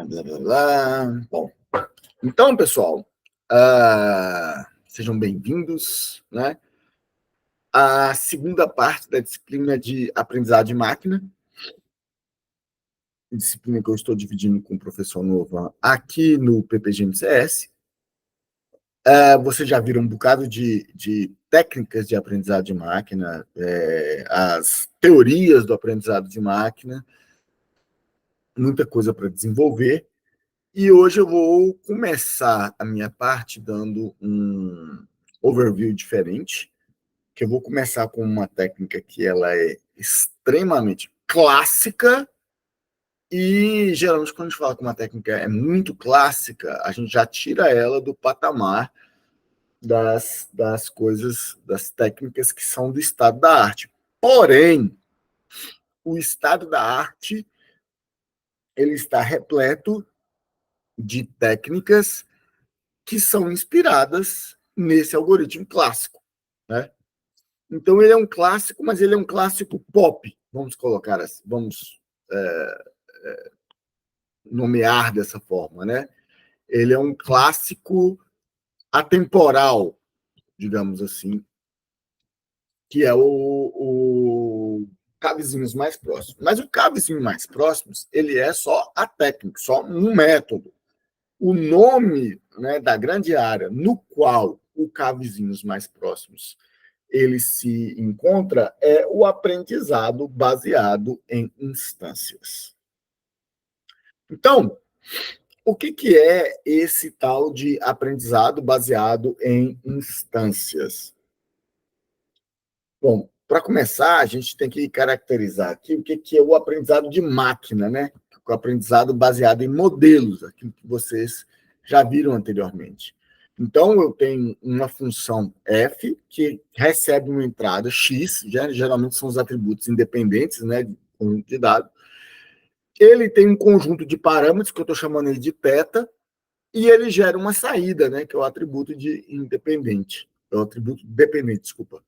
Blá, blá, blá. Bom, então, pessoal, sejam bem-vindos, né? À segunda parte da disciplina de aprendizado de máquina, disciplina que eu estou dividindo com o professor Nova aqui no PPG-MCS. Vocês já viram um bocado de técnicas de aprendizado de máquina, as teorias do aprendizado de máquina, muita coisa para desenvolver. E hoje eu vou começar a minha parte dando um overview diferente, que eu vou começar com uma técnica que ela é extremamente clássica e, geralmente, quando a gente fala que uma técnica é muito clássica, a gente já tira ela do patamar das coisas, das técnicas que são do estado da arte. Porém, o estado da arte ele está repleto de técnicas que são inspiradas nesse algoritmo clássico, né? Então ele é um clássico, mas ele é um clássico pop, vamos colocar assim, vamos nomear dessa forma, né? Ele é um clássico atemporal, digamos assim, que é o K-Vizinhos Mais Próximos. Mas o K-Vizinho Mais Próximos, ele é só a técnica, só um método. O nome, né, da grande área no qual o K-Vizinhos Mais Próximos ele se encontra é o aprendizado baseado em instâncias. Então, o que é esse tal de aprendizado baseado em instâncias? Bom, para começar, a gente tem que caracterizar aqui o que é o aprendizado de máquina, né? O aprendizado baseado em modelos, aquilo que vocês já viram anteriormente. Então, eu tenho uma função f que recebe uma entrada x, geralmente são os atributos independentes, né, de dado. Ele tem um conjunto de parâmetros, que eu estou chamando ele de θ, e ele gera uma saída, né, que é o atributo de independente. É o atributo dependente, desculpa.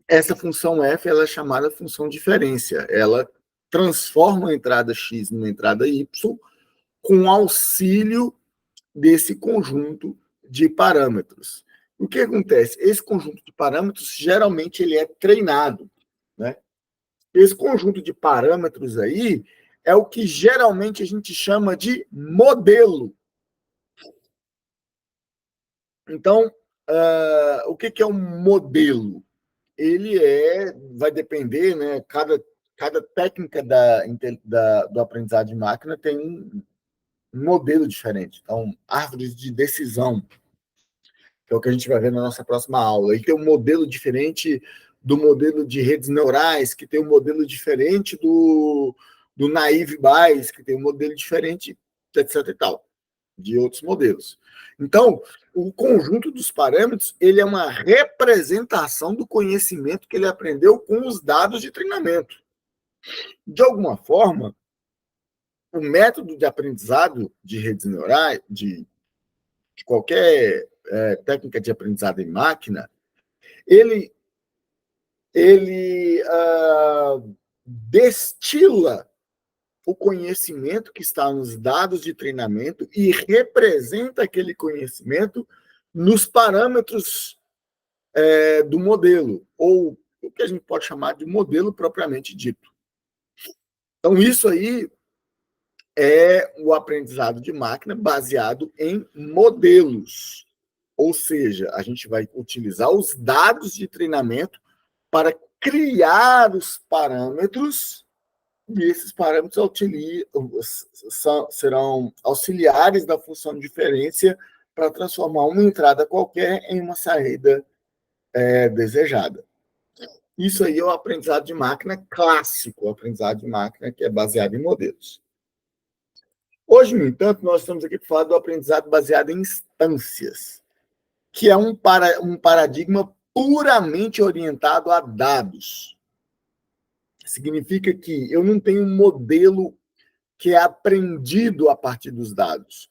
Essa função f ela é chamada função diferência. Ela transforma a entrada x numa entrada y com auxílio desse conjunto de parâmetros. O que acontece? Esse conjunto de parâmetros, geralmente, ele é treinado, né? Esse conjunto de parâmetros aí é o que geralmente a gente chama de modelo. Então, o que é um modelo? Ele vai depender, né? Cada técnica do aprendizado de máquina tem um modelo diferente. Então, árvores de decisão, que é o que a gente vai ver na nossa próxima aula. Ele tem um modelo diferente do modelo de redes neurais, que tem um modelo diferente do Naive Bayes, que tem um modelo diferente, etc. e tal, de outros modelos. Então, o conjunto dos parâmetros ele é uma representação do conhecimento que ele aprendeu com os dados de treinamento. De alguma forma, o método de aprendizado de redes neurais, de qualquer técnica de aprendizado em máquina, ele destila o conhecimento que está nos dados de treinamento e representa aquele conhecimento nos parâmetros do modelo, ou o que a gente pode chamar de modelo propriamente dito. Então, isso aí é o aprendizado de máquina baseado em modelos. Ou seja, a gente vai utilizar os dados de treinamento para criar os parâmetros, e esses parâmetros serão auxiliares da função de diferença para transformar uma entrada qualquer em uma saída desejada. Isso aí é o aprendizado de máquina clássico, o aprendizado de máquina que é baseado em modelos. Hoje, no entanto, nós estamos aqui para falar do aprendizado baseado em instâncias, que é um paradigma puramente orientado a dados. Significa que eu não tenho um modelo que é aprendido a partir dos dados.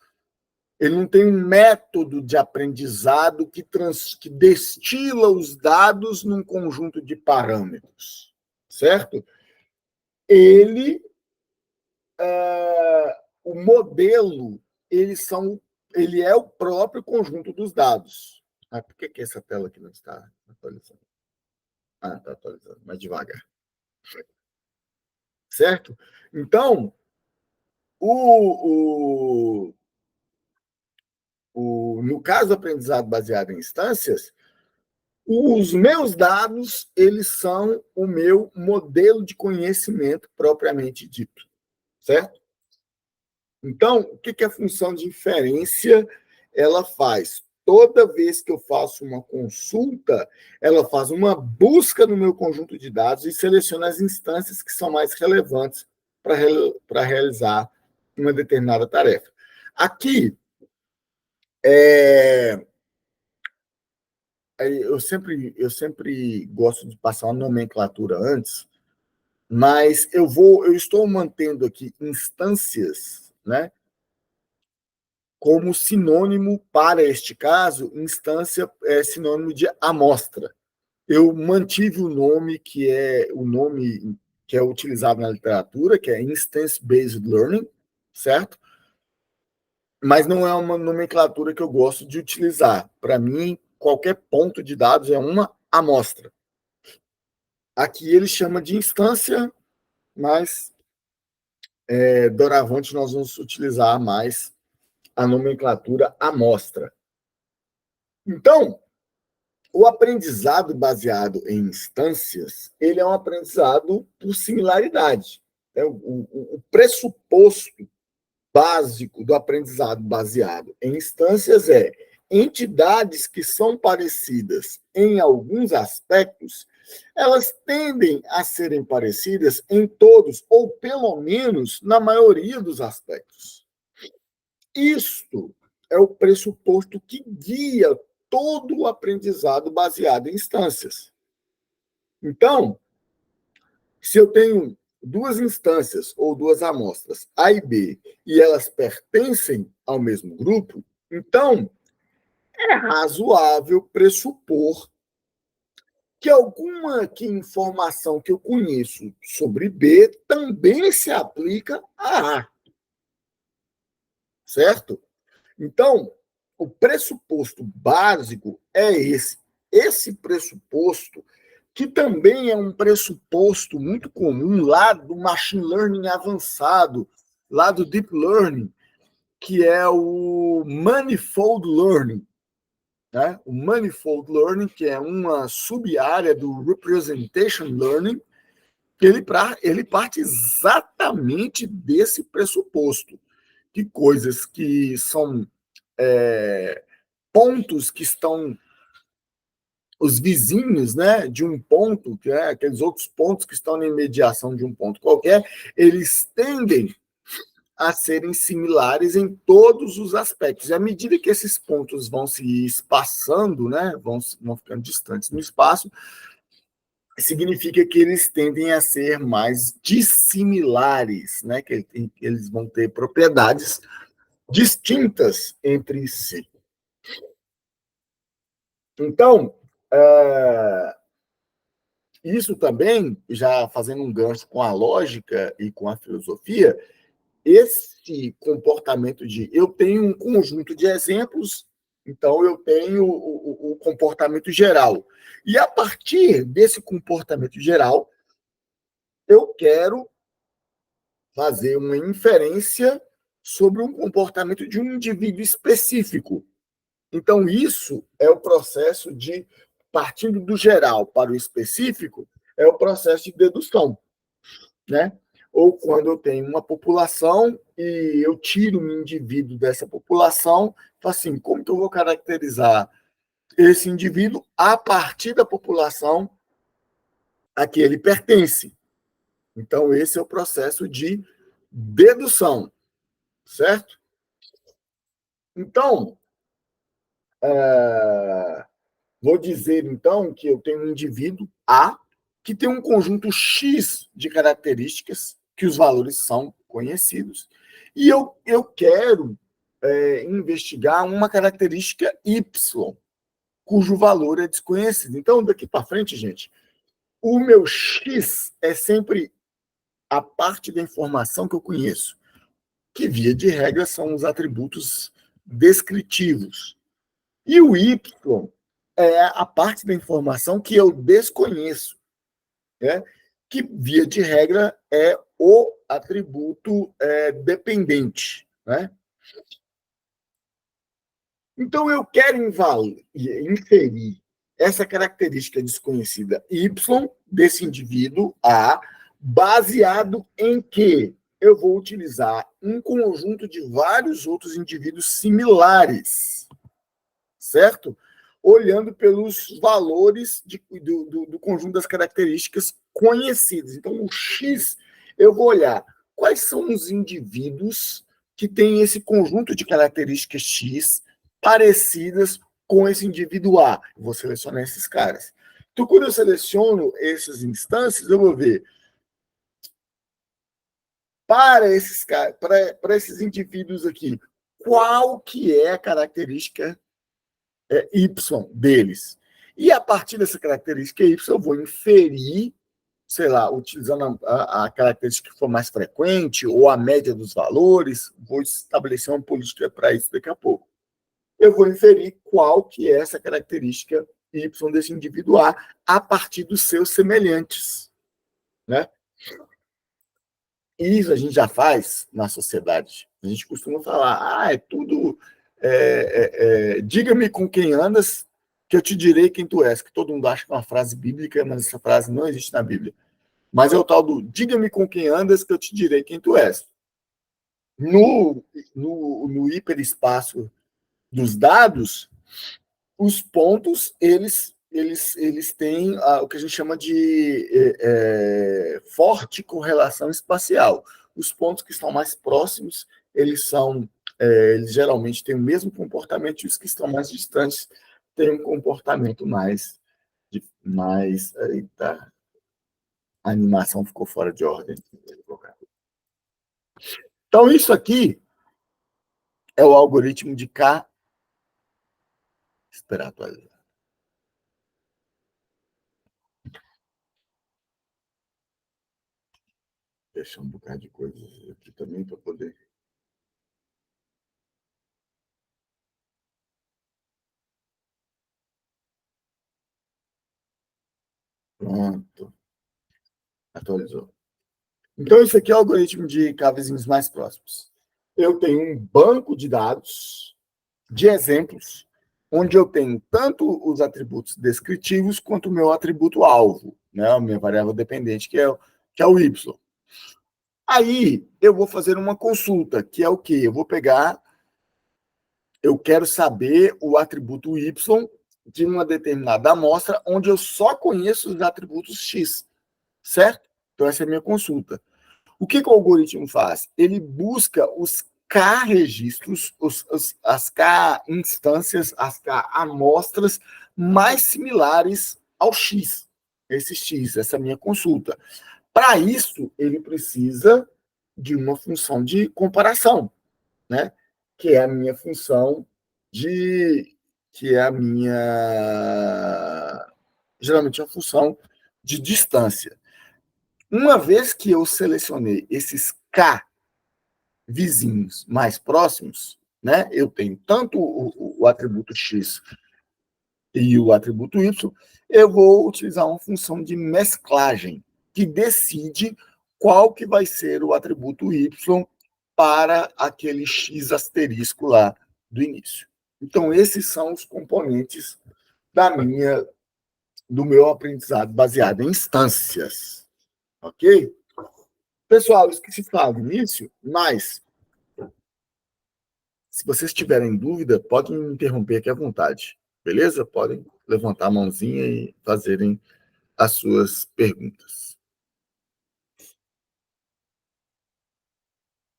Ele não tem um método de aprendizado que destila os dados num conjunto de parâmetros, certo? Ele o modelo, ele é o próprio conjunto dos dados. Por que essa tela aqui não está atualizando? Está atualizando, mais devagar. Certo? Então, no caso do aprendizado baseado em instâncias, os meus dados, eles são o meu modelo de conhecimento propriamente dito, certo? Então, o que a função de inferência ela faz? Toda vez que eu faço uma consulta, ela faz uma busca no meu conjunto de dados e seleciona as instâncias que são mais relevantes para realizar uma determinada tarefa. Aqui, eu sempre gosto de passar uma nomenclatura antes, mas eu estou mantendo aqui instâncias, né? Como sinônimo para este caso, instância é sinônimo de amostra. Eu mantive o nome que é utilizado na literatura, que é Instance-Based Learning, certo? Mas não é uma nomenclatura que eu gosto de utilizar. Para mim, qualquer ponto de dados é uma amostra. Aqui ele chama de instância, mas doravante nós vamos utilizar mais a nomenclatura amostra. Então, o aprendizado baseado em instâncias, ele é um aprendizado por similaridade. O pressuposto básico do aprendizado baseado em instâncias é entidades que são parecidas em alguns aspectos, elas tendem a serem parecidas em todos, ou pelo menos na maioria dos aspectos. Isto é o pressuposto que guia todo o aprendizado baseado em instâncias. Então, se eu tenho duas instâncias ou duas amostras, A e B, e elas pertencem ao mesmo grupo, então é razoável pressupor que alguma informação que eu conheço sobre B também se aplica a A, certo? Então, o pressuposto básico é esse. Esse pressuposto, que também é um pressuposto muito comum lá do machine learning avançado, lá do deep learning, que é o manifold learning. Né? O manifold learning, que é uma sub-área do representation learning, que ele parte exatamente desse pressuposto, que coisas que são pontos que estão os vizinhos, né, de um ponto, que é aqueles outros pontos que estão na imediação de um ponto qualquer, eles tendem a serem similares em todos os aspectos. E à medida que esses pontos vão se espaçando, né, vão ficando distantes no espaço, significa que eles tendem a ser mais dissimilares, né, que eles vão ter propriedades distintas entre si. Então, isso também, já fazendo um gancho com a lógica e com a filosofia, esse comportamento eu tenho um conjunto de exemplos, então eu tenho o comportamento geral. E a partir desse comportamento geral, eu quero fazer uma inferência sobre um comportamento de um indivíduo específico. Então, isso é o processo de, partindo do geral para o específico, é o processo de dedução, né? Ou quando eu tenho uma população e eu tiro um indivíduo dessa população, assim, como que eu vou caracterizar esse indivíduo a partir da população a que ele pertence? Então, esse é o processo de dedução, certo? Então, vou dizer, então, que eu tenho um indivíduo A que tem um conjunto X de características, que os valores são conhecidos, e eu quero investigar uma característica Y, cujo valor é desconhecido. Então, daqui para frente, gente, o meu X é sempre a parte da informação que eu conheço, que, via de regra, são os atributos descritivos. E o Y é a parte da informação que eu desconheço, né? Que, via de regra, é o atributo dependente, né? Então, eu quero inferir essa característica desconhecida Y desse indivíduo A, baseado em que eu vou utilizar um conjunto de vários outros indivíduos similares, certo? Olhando pelos valores do conjunto das características conhecidas. Então, o X, eu vou olhar quais são os indivíduos que têm esse conjunto de características X parecidas com esse indivíduo A. Eu vou selecionar esses caras. Então, quando eu seleciono essas instâncias, eu vou ver para esses indivíduos aqui, qual que é a característica Y deles. E a partir dessa característica Y, eu vou inferir, sei lá, utilizando a característica que for mais frequente ou a média dos valores, vou estabelecer uma política para isso daqui a pouco. Eu vou inferir qual que é essa característica Y desse indivíduo a partir dos seus semelhantes, né? Isso a gente já faz na sociedade. A gente costuma falar, é tudo... diga-me com quem andas, que eu te direi quem tu és. Que todo mundo acha que é uma frase bíblica, mas essa frase não existe na Bíblia. Mas é o tal do diga-me com quem andas, que eu te direi quem tu és. No hiperespaço dos dados, os pontos, eles têm o que a gente chama de forte correlação espacial. Os pontos que estão mais próximos, eles geralmente têm o mesmo comportamento, e os que estão mais distantes têm um comportamento mais. Eita, a animação ficou fora de ordem. Então, isso aqui é o algoritmo de K. Esperar atualizar. Deixar um bocado de coisas aqui também para poder. Pronto. Atualizou. Então, isso aqui é o algoritmo de K vizinhos mais próximos. Eu tenho um banco de dados de exemplos, onde eu tenho tanto os atributos descritivos quanto o meu atributo alvo, né? A minha variável dependente, que é o Y. Aí, eu vou fazer uma consulta, que é o quê? Eu quero saber o atributo Y de uma determinada amostra, onde eu só conheço os atributos X, certo? Então, essa é a minha consulta. O que o algoritmo faz? Ele busca os K registros, as K instâncias, as K amostras mais similares ao X. Esse X, essa é a minha consulta. Para isso, ele precisa de uma função de comparação, né? Que é a minha função que é a minha... Geralmente é a função de distância. Uma vez que eu selecionei esses K vizinhos mais próximos, né? Eu tenho tanto o atributo X e o atributo Y, eu vou utilizar uma função de mesclagem, que decide qual que vai ser o atributo Y para aquele X asterisco lá do início. Então, esses são os componentes do meu aprendizado baseado em instâncias. Ok? Pessoal, esqueci de falar no início, mas se vocês tiverem dúvida, podem me interromper aqui à vontade. Beleza? Podem levantar a mãozinha e fazerem as suas perguntas.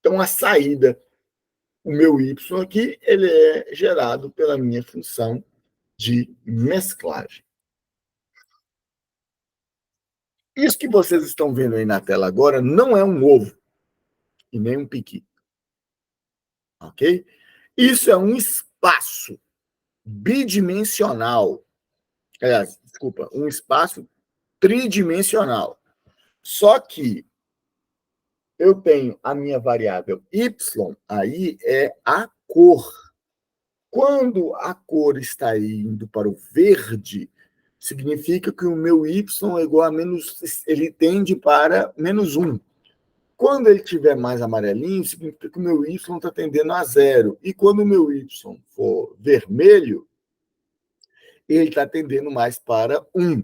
Então, a saída, o meu Y aqui, ele é gerado pela minha função de mesclagem. Isso que vocês estão vendo aí na tela agora não é um ovo e nem um piqui. Ok? Isso é um espaço bidimensional. Desculpa, um espaço tridimensional. Só que eu tenho a minha variável y, aí é a cor. Quando a cor está indo para o verde, significa que o meu y é igual a menos, ele tende para -1. Quando ele tiver mais amarelinho, significa que o meu y está tendendo a 0. E quando o meu y for vermelho, ele está tendendo mais para 1.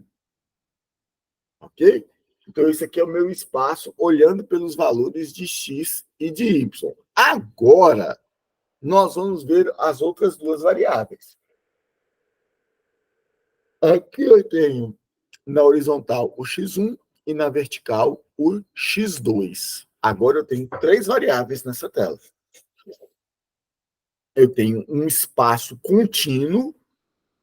Ok? Então, esse aqui é o meu espaço olhando pelos valores de x e de y. Agora, nós vamos ver as outras duas variáveis. Aqui eu tenho na horizontal o x1 e na vertical o x2. Agora eu tenho três variáveis nessa tela. Eu tenho um espaço contínuo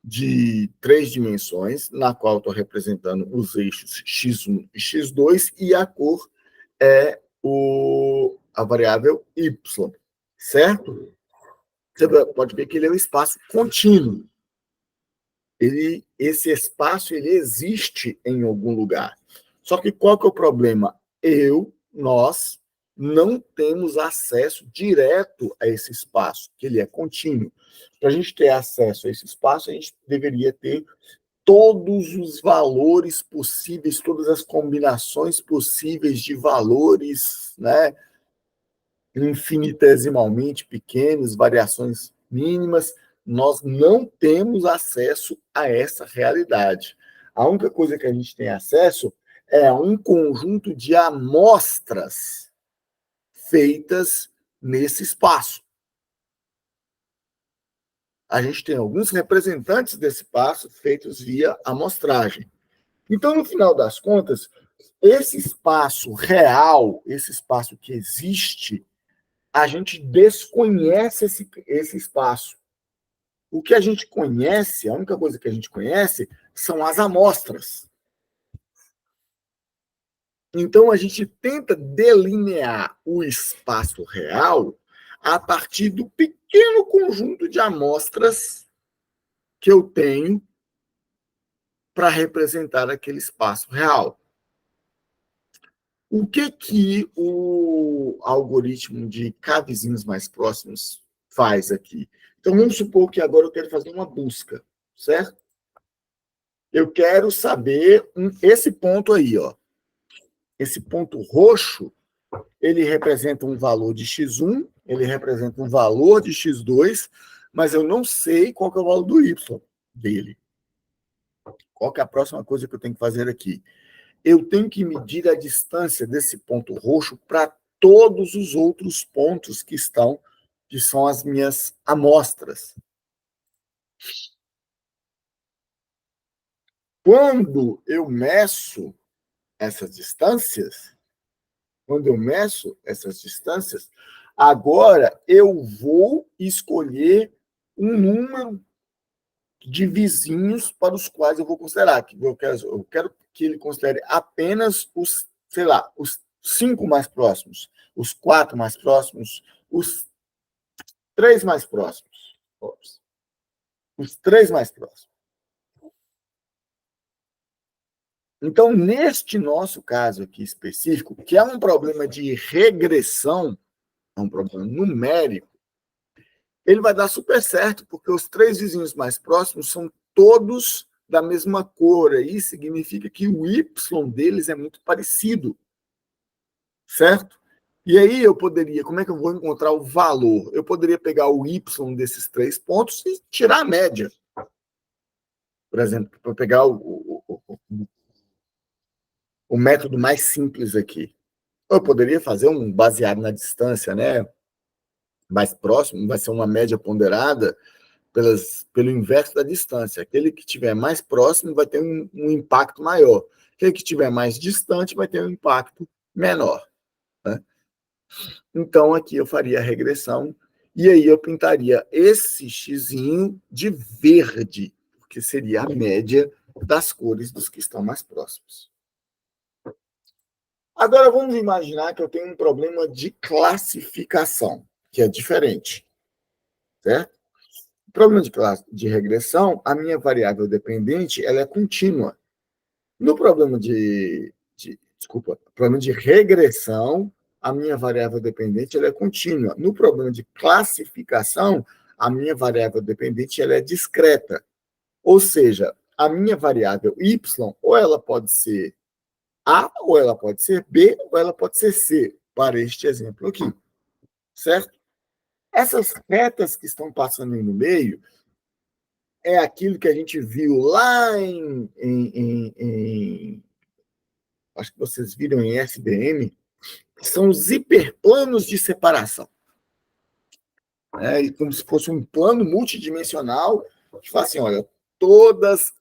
de 3 dimensões, na qual estou representando os eixos x1 e x2, e a cor é a variável y, certo? Você pode ver que ele é um espaço contínuo. Esse espaço ele existe em algum lugar. Só que qual que é o problema? Nós, não temos acesso direto a esse espaço, que ele é contínuo. Para a gente ter acesso a esse espaço, a gente deveria ter todos os valores possíveis, todas as combinações possíveis de valores, né, infinitesimalmente pequenos, variações mínimas. Nós não temos acesso a essa realidade. A única coisa que a gente tem acesso é a um conjunto de amostras feitas nesse espaço. A gente tem alguns representantes desse espaço feitos via amostragem. Então, no final das contas, esse espaço real, esse espaço que existe, a gente desconhece esse espaço. O que a gente conhece, a única coisa que a gente conhece, são as amostras. Então, a gente tenta delinear o espaço real a partir do pequeno conjunto de amostras que eu tenho para representar aquele espaço real. O que o algoritmo de K vizinhos mais próximos faz aqui? Então, vamos supor que agora eu quero fazer uma busca, certo? Eu quero saber esse ponto aí, ó. Esse ponto roxo, ele representa um valor de x1, ele representa um valor de x2, mas eu não sei qual que é o valor do y dele. Qual que é a próxima coisa que eu tenho que fazer aqui? Eu tenho que medir a distância desse ponto roxo para todos os outros pontos que são as minhas amostras. Quando eu meço essas distâncias, agora eu vou escolher um número de vizinhos para os quais eu vou considerar. Eu quero que ele considere apenas os 5 mais próximos, os 4 mais próximos, os 3 mais próximos. Os 3 mais próximos. Então, neste nosso caso aqui específico, que é um problema de regressão, é um problema numérico, ele vai dar super certo, porque os 3 vizinhos mais próximos são todos da mesma cor. Aí significa que o y deles é muito parecido. Certo? E aí eu poderia, como é que eu vou encontrar o valor? Eu poderia pegar o y desses 3 pontos e tirar a média. Por exemplo, para pegar o método mais simples aqui. Eu poderia fazer um baseado na distância, né? Mais próximo, vai ser uma média ponderada pelo inverso da distância. Aquele que estiver mais próximo vai ter um impacto maior. Aquele que estiver mais distante vai ter um impacto menor. Né? Então, aqui eu faria a regressão e aí eu pintaria esse xizinho de verde, porque seria a média das cores dos que estão mais próximos. Agora, vamos imaginar que eu tenho um problema de classificação, que é diferente. Certo? O problema de regressão, a minha variável dependente ela é contínua. No problema problema de regressão, a minha variável dependente ela é contínua. No problema de classificação, a minha variável dependente ela é discreta. Ou seja, a minha variável y, ou ela pode ser A, ou ela pode ser B, ou ela pode ser C, para este exemplo aqui. Certo? Essas retas que estão passando aí no meio é aquilo que a gente viu lá acho que vocês viram em SBM, que são os hiperplanos de separação. Como se fosse um plano multidimensional que fala assim, olha, todas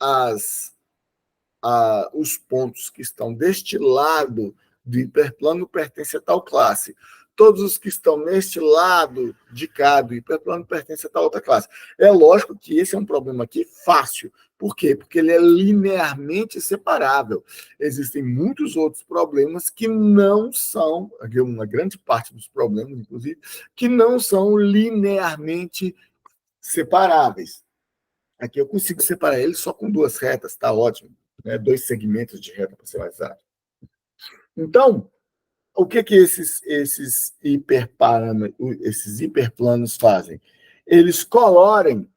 os pontos que estão deste lado do hiperplano pertencem a tal classe. Todos os que estão neste lado de cá do hiperplano pertencem a tal outra classe. É lógico que esse é um problema aqui fácil. Por quê? Porque ele é linearmente separável. Existem muitos outros problemas que não são, uma grande parte dos problemas, inclusive, que não são linearmente separáveis. Aqui eu consigo separar eles só com duas retas, está ótimo. Né? 2 segmentos de reta, para ser mais exato. Então, o que esses hiperplanos fazem? Eles colorem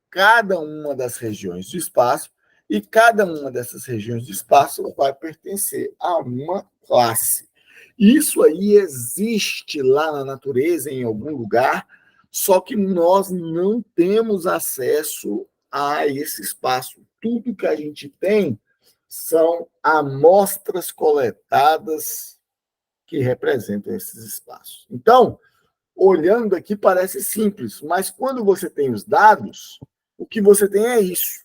cada uma das regiões do espaço e cada uma dessas regiões do espaço vai pertencer a uma classe. Isso aí existe lá na natureza, em algum lugar, só que nós não temos acesso a esse espaço. Tudo que a gente tem são amostras coletadas que representam esses espaços. Então, olhando aqui parece simples, mas quando você tem os dados, o que você tem é isso.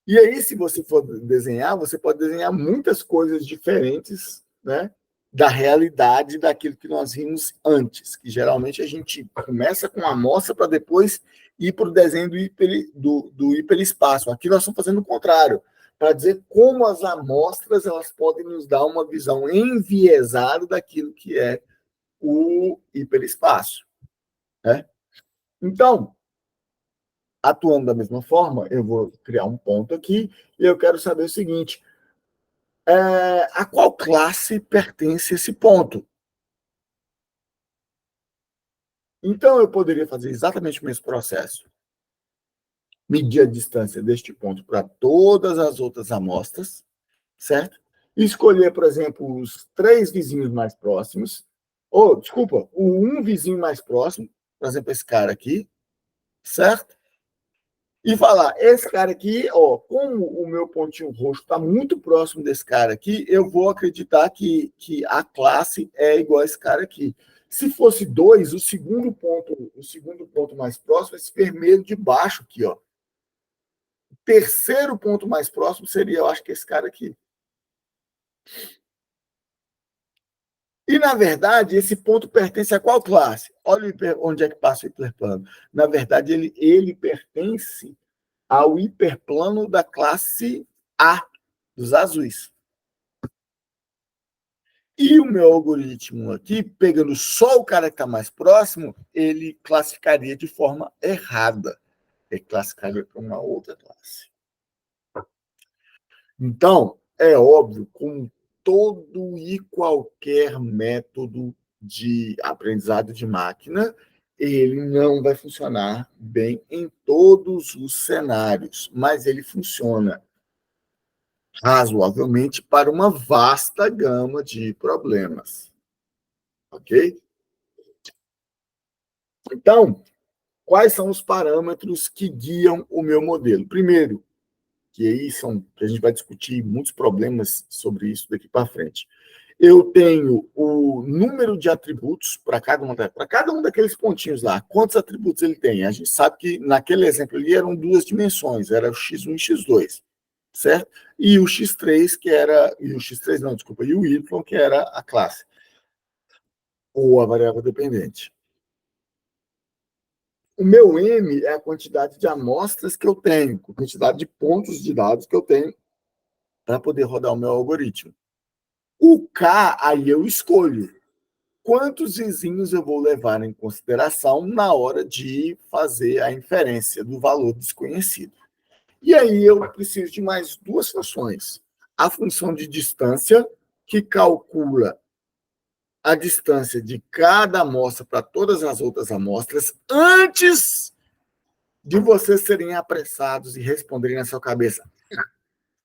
E aí, se você for desenhar, você pode desenhar muitas coisas diferentes, né, da realidade daquilo que nós vimos antes, que geralmente a gente começa com a amostra para depois ir para o desenho do hiperespaço. Aqui nós estamos fazendo o contrário, para dizer como as amostras elas podem nos dar uma visão enviesada daquilo que é o hiperespaço. Né? Então, atuando da mesma forma, eu vou criar um ponto aqui e eu quero saber o seguinte: a qual classe pertence esse ponto? Então, eu poderia fazer exatamente o mesmo processo. Medir a distância deste ponto para todas as outras amostras, certo? E escolher, por exemplo, os 3 vizinhos mais próximos, desculpa, um vizinho mais próximo, por exemplo, esse cara aqui, certo? E falar, esse cara aqui, como o meu pontinho roxo está muito próximo desse cara aqui, eu vou acreditar que a classe é igual a esse cara aqui. Se fosse 2, o segundo ponto mais próximo é esse vermelho de baixo aqui, ó. O terceiro ponto mais próximo seria, eu acho que esse cara aqui. E, na verdade, esse ponto pertence a qual classe? Olha onde é que passa o hiperplano. Na verdade, ele pertence ao hiperplano da classe A, dos azuis. E o meu algoritmo aqui, pegando só o cara que está mais próximo, ele classificaria de forma errada. Ele classificaria para uma outra classe. Então, é óbvio, com todo e qualquer método de aprendizado de máquina, ele não vai funcionar bem em todos os cenários, mas ele funciona razoavelmente para uma vasta gama de problemas. Ok? Então, quais são os parâmetros que guiam o meu modelo? Primeiro, que aí que a gente vai discutir muitos problemas sobre isso daqui para frente. Eu tenho o número de atributos para cada um daqueles pontinhos lá. Quantos atributos ele tem? A gente sabe que naquele exemplo ali eram 2 dimensões, era o x1 e x2, certo? E o x3 e o y que era a classe ou a variável dependente. O meu M é a quantidade de amostras que eu tenho, a quantidade de pontos de dados que eu tenho para poder rodar o meu algoritmo. O K, aí eu escolho quantos vizinhos eu vou levar em consideração na hora de fazer a inferência do valor desconhecido. E aí eu preciso de mais 2 funções. A função de distância, que calcula a distância de cada amostra para todas as outras amostras antes de vocês serem apressados e responderem na sua cabeça.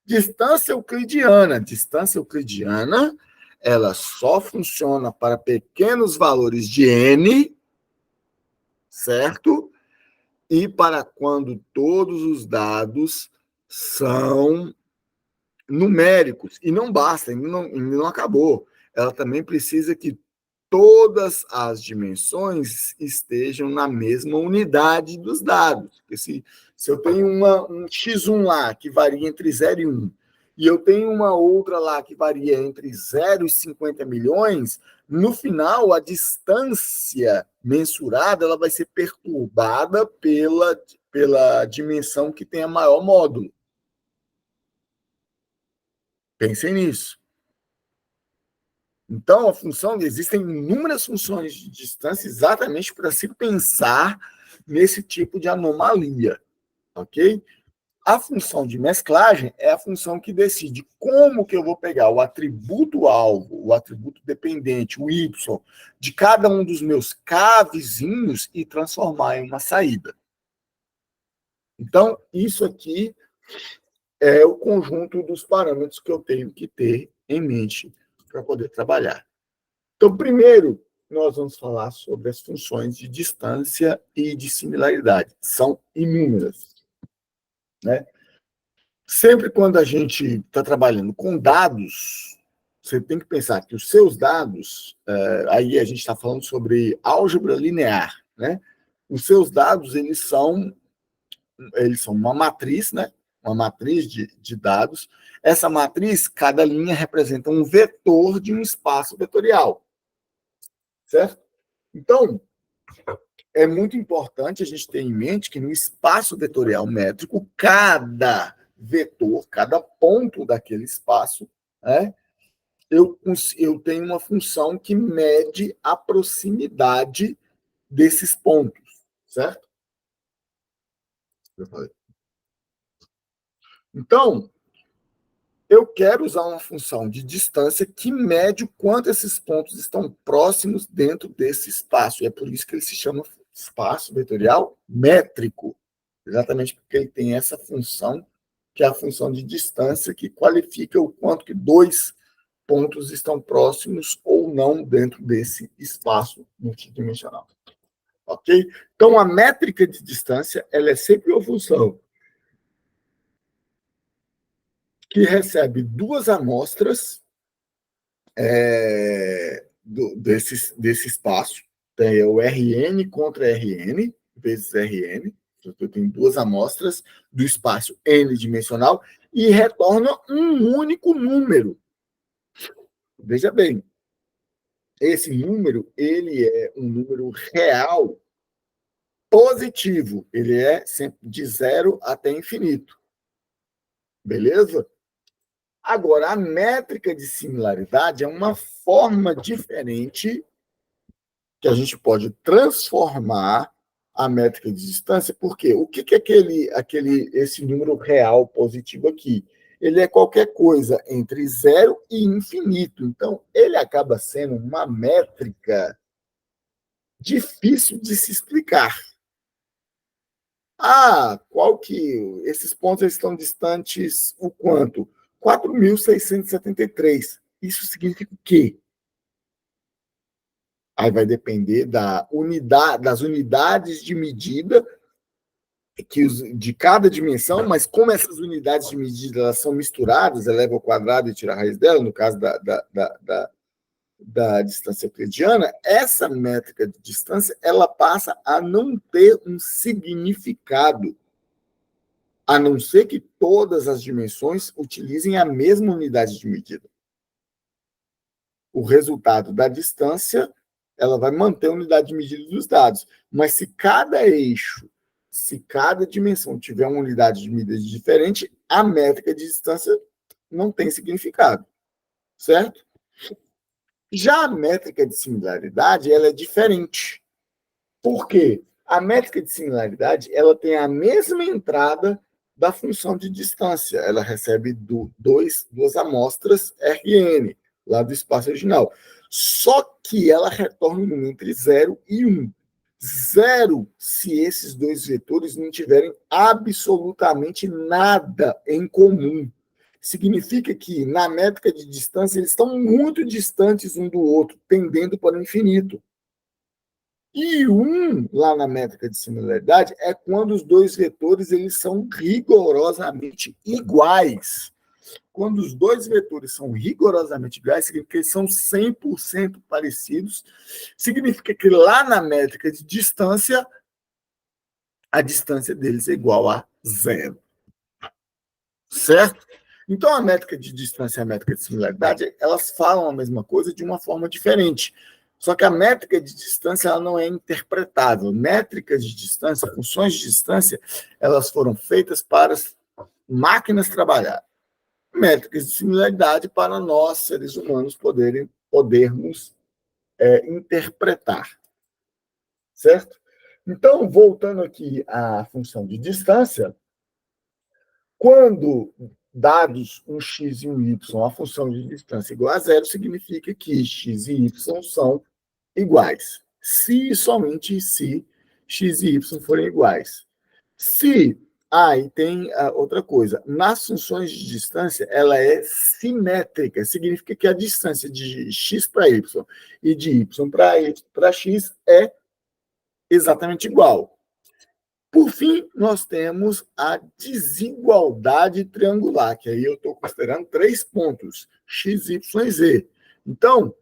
Distância euclidiana. Distância euclidiana, ela só funciona para pequenos valores de n, certo? E para quando todos os dados são numéricos. E não basta, ainda não acabou. Ela também precisa que todas as dimensões estejam na mesma unidade dos dados. Porque se eu tenho um x1 lá que varia entre 0 e 1, e eu tenho uma outra lá que varia entre 0 e 50 milhões, no final, a distância mensurada ela vai ser perturbada pela dimensão que tem a maior módulo. Pensem nisso. Então, existem inúmeras funções de distância exatamente para se pensar nesse tipo de anomalia, ok? A função de mesclagem é a função que decide como que eu vou pegar o atributo alvo, o atributo dependente, o y, de cada um dos meus k vizinhos e transformar em uma saída. Então, isso aqui é o conjunto dos parâmetros que eu tenho que ter em mente para poder trabalhar. Então, primeiro, nós vamos falar sobre as funções de distância e de similaridade. São inúmeras, né? Sempre quando a gente está trabalhando com dados, você tem que pensar que os seus dados, aí a gente está falando sobre álgebra linear, né? Os seus dados, eles são uma matriz, né? Uma matriz de dados. Essa matriz, cada linha representa um vetor de um espaço vetorial, certo? Então, é muito importante a gente ter em mente que no espaço vetorial métrico, cada vetor, cada ponto daquele espaço, né, eu tenho uma função que mede a proximidade desses pontos, certo? Então, eu quero usar uma função de distância que mede o quanto esses pontos estão próximos dentro desse espaço. E é por isso que ele se chama espaço vetorial métrico, exatamente porque ele tem essa função, que é a função de distância, que qualifica o quanto que dois pontos estão próximos ou não dentro desse espaço multidimensional. Ok? Então, a métrica de distância ela é sempre uma função que recebe duas amostras desse espaço, tem o Rn contra Rn, vezes Rn, eu tenho duas amostras do espaço n-dimensional e retorna um único número. Veja bem, esse número ele é um número real positivo, ele é sempre de 0 até infinito. Beleza? Agora, a métrica de similaridade é uma forma diferente que a gente pode transformar a métrica de distância, porque o que é esse número real positivo aqui? Ele é qualquer coisa entre 0 e infinito. Então, ele acaba sendo uma métrica difícil de se explicar. Qual que... Esses pontos estão distantes o quanto? 4.673. Isso significa o quê? Aí vai depender das unidades de medida de cada dimensão, mas como essas unidades de medida elas são misturadas, eleva ao quadrado e tira a raiz dela, no caso da distância euclidiana, essa métrica de distância ela passa a não ter um significado, a não ser que todas as dimensões utilizem a mesma unidade de medida. O resultado da distância ela vai manter a unidade de medida dos dados. Mas se cada eixo, se cada dimensão tiver uma unidade de medida diferente, a métrica de distância não tem significado, certo? Já a métrica de similaridade, ela é diferente. Por quê? A métrica de similaridade, ela tem a mesma entrada da função de distância. Ela recebe duas amostras Rn. lá do espaço original. Só que ela retorna um número entre 0 e 1. 0 se esses dois vetores não tiverem absolutamente nada em comum. Significa que, na métrica de distância, eles estão muito distantes um do outro, tendendo para o infinito. E 1, lá na métrica de similaridade, é quando os dois vetores eles são rigorosamente iguais. Quando os dois vetores são rigorosamente iguais, significa que eles são 100% parecidos, significa que lá na métrica de distância, a distância deles é igual a 0. Certo? Então, a métrica de distância e a métrica de similaridade, elas falam a mesma coisa de uma forma diferente. Só que a métrica de distância ela não é interpretável. Métricas de distância, funções de distância, elas foram feitas para as máquinas trabalhar. Métricas de similaridade para nós, seres humanos, podermos interpretar. Certo? Então, voltando aqui à função de distância, quando dados um x e um y, a função de distância igual a 0, significa que x e y são iguais. Se e somente se x e y forem iguais. Se, e tem outra coisa, nas funções de distância, ela é simétrica, significa que a distância de x para y e de y para x é exatamente igual. Por fim, nós temos a desigualdade triangular, que aí eu estou considerando 3 pontos, x, y e z. Então,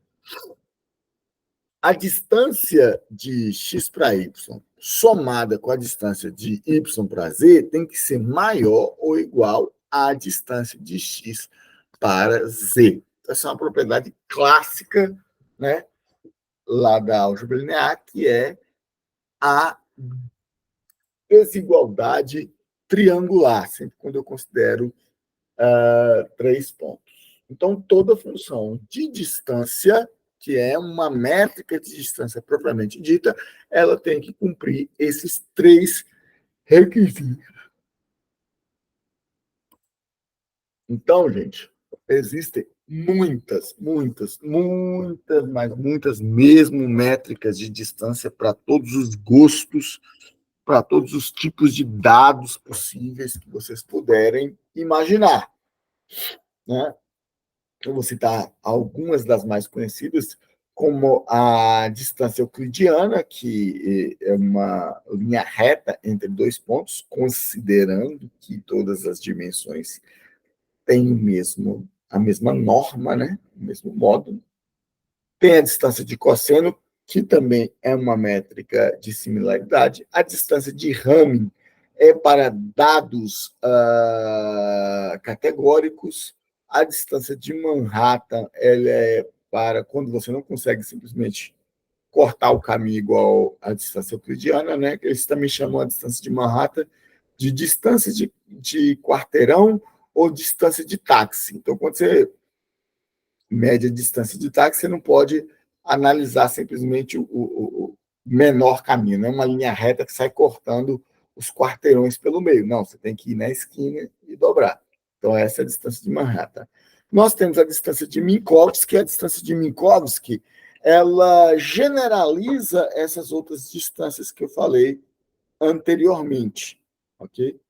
a distância de x para y somada com a distância de y para z tem que ser maior ou igual à distância de x para z. Essa é uma propriedade clássica, né, lá da álgebra linear, que é a desigualdade triangular, sempre quando eu considero 3 pontos. Então, toda função de distância, que é uma métrica de distância propriamente dita, ela tem que cumprir esses 3 requisitos. Então, gente, existem mas muitas mesmo métricas de distância para todos os gostos, para todos os tipos de dados possíveis que vocês puderem imaginar, né? Eu vou citar algumas das mais conhecidas, como a distância euclidiana, que é uma linha reta entre 2 pontos, considerando que todas as dimensões têm a mesma norma, né? O mesmo módulo. Tem a distância de cosseno, que também é uma métrica de similaridade. A distância de Hamming é para dados categóricos. A distância de Manhattan ela é para quando você não consegue simplesmente cortar o caminho igual à distância euclidiana, né? Eles também chamam a distância de Manhattan de distância de quarteirão ou distância de táxi. Então, quando você média distância de táxi, você não pode analisar simplesmente o menor caminho, não é uma linha reta que sai cortando os quarteirões pelo meio. Não, você tem que ir na esquina e dobrar. Então, essa é a distância de Manhattan. Nós temos a distância de Minkowski, a distância de Minkowski, ela generaliza essas outras distâncias que eu falei anteriormente, ok?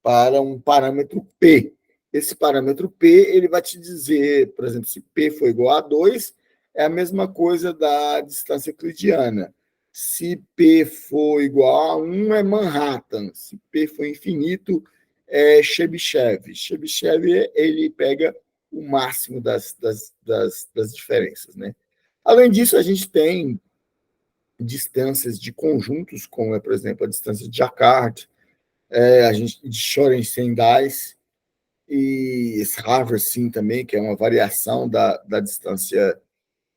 Para um parâmetro P. Esse parâmetro P ele vai te dizer, por exemplo, se P for igual a 2, é a mesma coisa da distância euclidiana. Se P for igual a 1, é Manhattan. Se P for infinito, é Chebyshev. Chebyshev ele pega o máximo das diferenças. Né? Além disso, a gente tem distâncias de conjuntos, como, por exemplo, a distância de Jacquard, a gente de Shorenstein-Dice e Haversin também, que é uma variação da distância,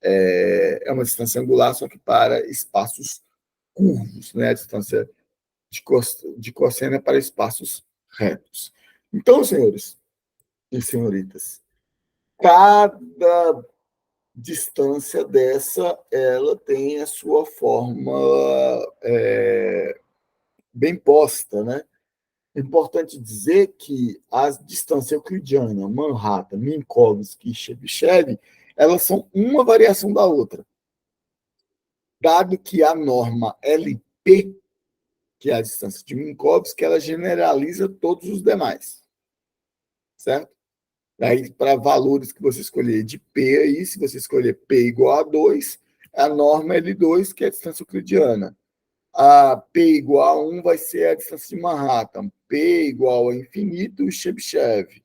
é uma distância angular, só que para espaços curvos, né? A distância de cosseno é para espaços retos. Então, senhores e senhoritas, cada distância dessa, ela tem a sua forma bem posta, né? É importante dizer que a distância euclidiana, Manhattan, Minkowski e Chebyshev, elas são uma variação da outra. Dado que a norma LP, que é a distância de Minkowski, ela generaliza todos os demais, certo? Aí, para valores que você escolher de P aí, se você escolher P igual a 2, a norma L2, que é a distância euclidiana. A P igual a 1 vai ser a distância de Manhattan. P igual a infinito, Chebyshev.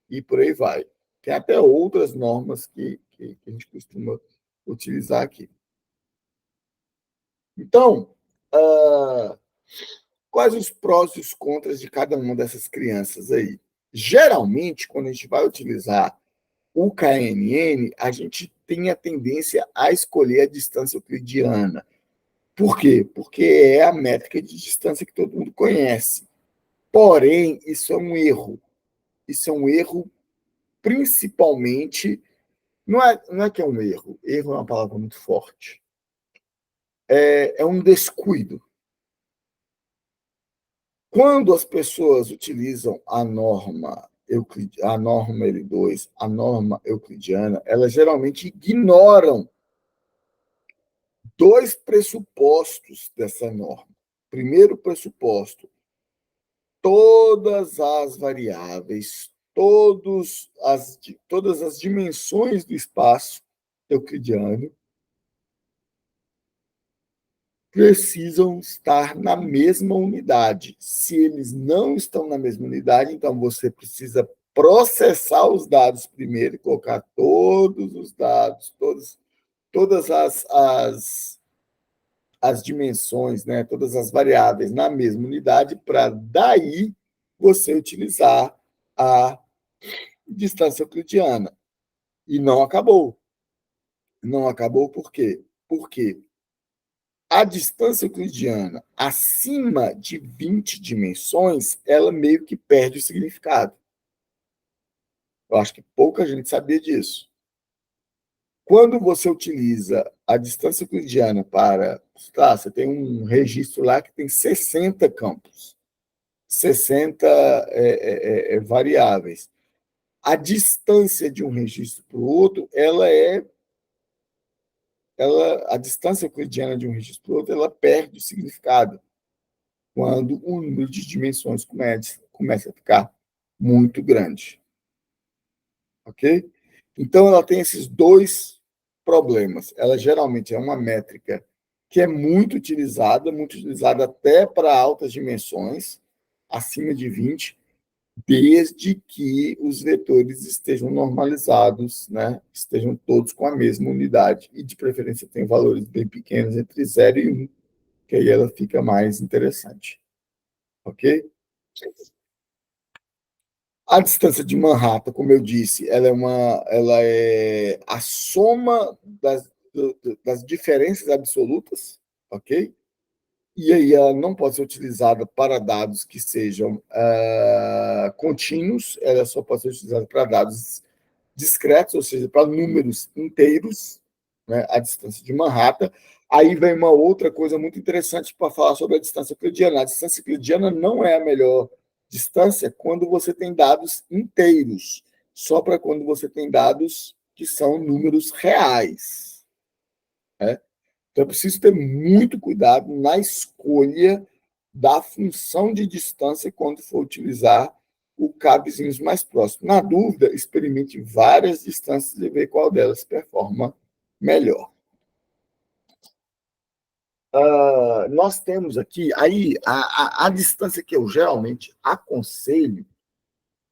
E por aí vai. Tem até outras normas que a gente costuma utilizar aqui. Então, quais os prós e os contras de cada uma dessas crianças aí? Geralmente, quando a gente vai utilizar o KNN, a gente tem a tendência a escolher a distância euclidiana. Por quê? Porque é a métrica de distância que todo mundo conhece. Porém, isso é um erro. Isso é um erro principalmente. Não é que é um erro. Erro é uma palavra muito forte. É um descuido. Quando as pessoas utilizam a norma L2, a norma euclidiana, elas geralmente ignoram dois pressupostos dessa norma. Primeiro pressuposto: todas as variáveis, todas as dimensões do espaço euclidiano precisam estar na mesma unidade. Se eles não estão na mesma unidade, então você precisa processar os dados primeiro e colocar todos os dados, todas as dimensões, né, todas as variáveis na mesma unidade, para daí você utilizar a distância euclidiana. E não acabou. Não acabou por quê? Porque a distância euclidiana acima de 20 dimensões, ela meio que perde o significado. Eu acho que pouca gente sabia disso. Quando você utiliza a distância euclidiana para... Tá, você tem um registro lá que tem 60 campos, 60 variáveis. A distância de um registro para o outro, a distância euclidiana de um registro para o outro, ela perde o significado quando o número de dimensões começa a ficar muito grande. Ok? Então, ela tem esses dois problemas. Ela geralmente é uma métrica que é muito utilizada até para altas dimensões, acima de 20, desde que os vetores estejam normalizados, né? Estejam todos com a mesma unidade, e de preferência tem valores bem pequenos, entre 0 e 1, que aí ela fica mais interessante. Ok? A distância de Manhattan, como eu disse, ela é a soma das diferenças absolutas, ok? E aí ela não pode ser utilizada para dados que sejam contínuos, ela só pode ser utilizada para dados discretos, ou seja, para números inteiros, né, a distância de Manhattan. Aí vem uma outra coisa muito interessante para falar sobre a distância euclidiana. A distância euclidiana não é a melhor distância quando você tem dados inteiros, só para quando você tem dados que são números reais. Né? Então, é preciso ter muito cuidado na escolha da função de distância quando for utilizar o cabezinhos mais próximo. Na dúvida, experimente várias distâncias e ver qual delas performa melhor. Nós temos aqui aí a distância que eu geralmente aconselho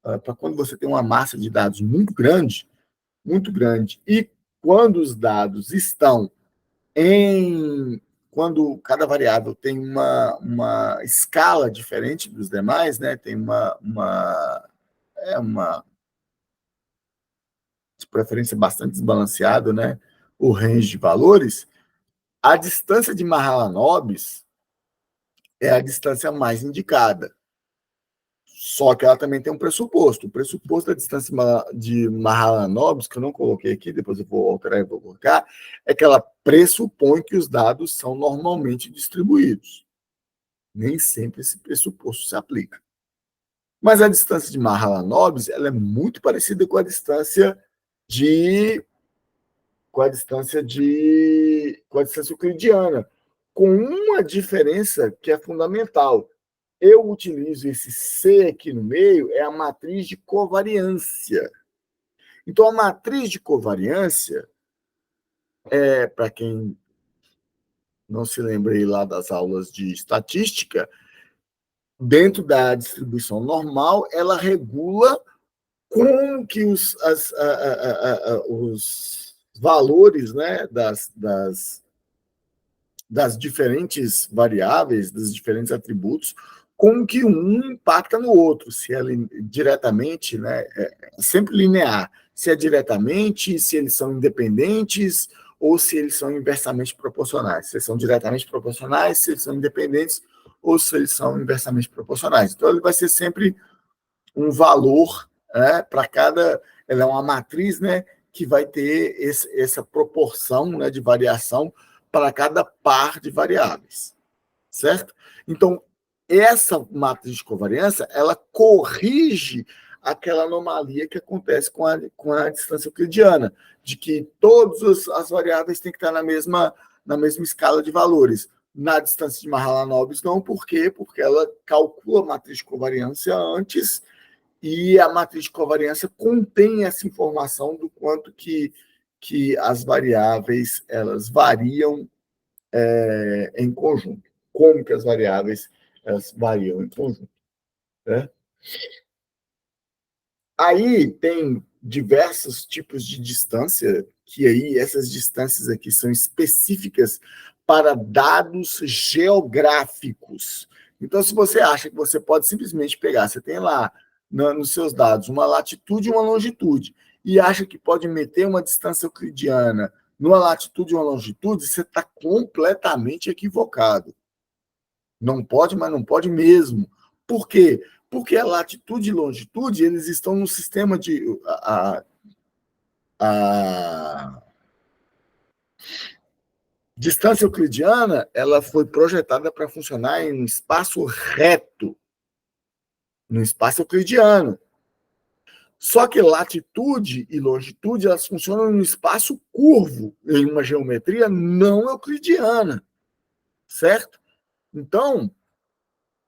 para quando você tem uma massa de dados muito grande, e quando os dados estão quando cada variável tem uma escala diferente dos demais, né? Tem uma de preferência bastante desbalanceado, né? O range de valores, a distância de Mahalanobis é a distância mais indicada. Só que ela também tem um pressuposto. O pressuposto da distância de Mahalanobis, que eu não coloquei aqui, depois eu vou alterar e vou colocar, é que ela pressupõe que os dados são normalmente distribuídos. Nem sempre esse pressuposto se aplica. Mas a distância de Mahalanobis ela é muito parecida com a distância de com a distância euclidiana, com uma diferença que é fundamental. Eu utilizo esse C aqui no meio, é a matriz de covariância. Então, a matriz de covariância, para quem não se lembra aí lá das aulas de estatística, dentro da distribuição normal, ela regula como que os valores, né, das diferentes variáveis, dos diferentes atributos, como que um impacta no outro, se é diretamente, né, sempre linear, se é diretamente, se eles são independentes, ou se eles são inversamente proporcionais. Se eles são diretamente proporcionais, se eles são independentes, ou se eles são inversamente proporcionais. Então, ele vai ser sempre um valor, né, para cada... Ela é uma matriz, né, que vai ter essa proporção, né, de variação para cada par de variáveis, certo? Então, essa matriz de covariância, ela corrige aquela anomalia que acontece com a distância euclidiana, de que todas as variáveis têm que estar na mesma escala de valores. Na distância de Mahalanobis, não. Por quê? Porque ela calcula a matriz de covariância antes e a matriz de covariância contém essa informação do quanto que as variáveis elas variam em conjunto. Como que as variáveis elas variam em conjunto, né? Aí tem diversos tipos de distância, que aí essas distâncias aqui são específicas para dados geográficos. Então, se você acha que você pode simplesmente pegar, você tem lá nos seus dados uma latitude e uma longitude, e acha que pode meter uma distância euclidiana numa latitude e uma longitude, você está completamente equivocado. Não pode, mas não pode mesmo. Por quê? Porque a latitude e longitude, eles estão no sistema de... A distância euclidiana, ela foi projetada para funcionar em um espaço reto, no espaço euclidiano. Só que latitude e longitude, elas funcionam no espaço curvo, em uma geometria não euclidiana, certo? Então,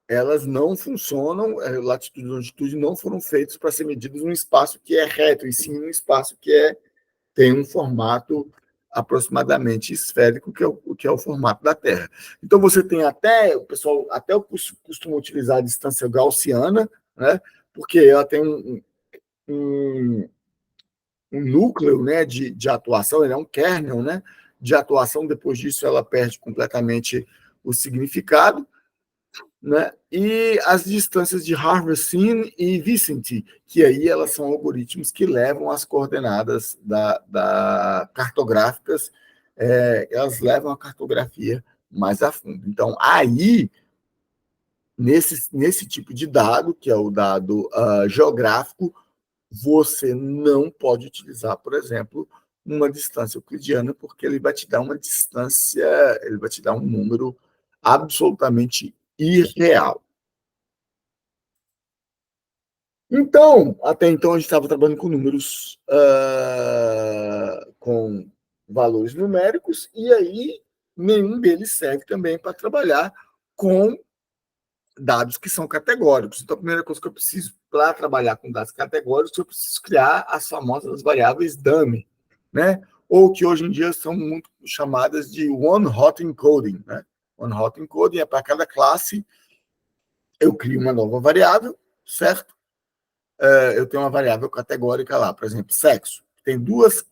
elas não funcionam, latitude e longitude não foram feitos para ser medidos num espaço que é reto, e sim num espaço que tem um formato aproximadamente esférico, que é o formato da Terra. Então, você tem o pessoal até costuma utilizar a distância gaussiana, né, porque ela tem um núcleo, né, de atuação, ele é um kernel, né, de atuação, depois disso ela perde completamente o significado, né? E as distâncias de Harvard-Sinn e Vicente, que aí elas são algoritmos que levam as coordenadas cartográficas, elas levam a cartografia mais a fundo. Então, aí, nesse tipo de dado, que é o dado geográfico, você não pode utilizar, por exemplo, uma distância euclidiana, porque ele vai te dar uma distância, ele vai te dar um número absolutamente irreal. Então, até então, a gente estava trabalhando com números, com valores numéricos, e aí nenhum deles serve também para trabalhar com dados que são categóricos. Então, a primeira coisa que eu preciso para trabalhar com dados categóricos, eu preciso criar as famosas variáveis dummy, né? Ou que hoje em dia são muito chamadas de one-hot encoding, né? One-hot encoding é para cada classe, eu crio uma nova variável, certo? Eu tenho uma variável categórica lá, por exemplo, sexo. Tem dois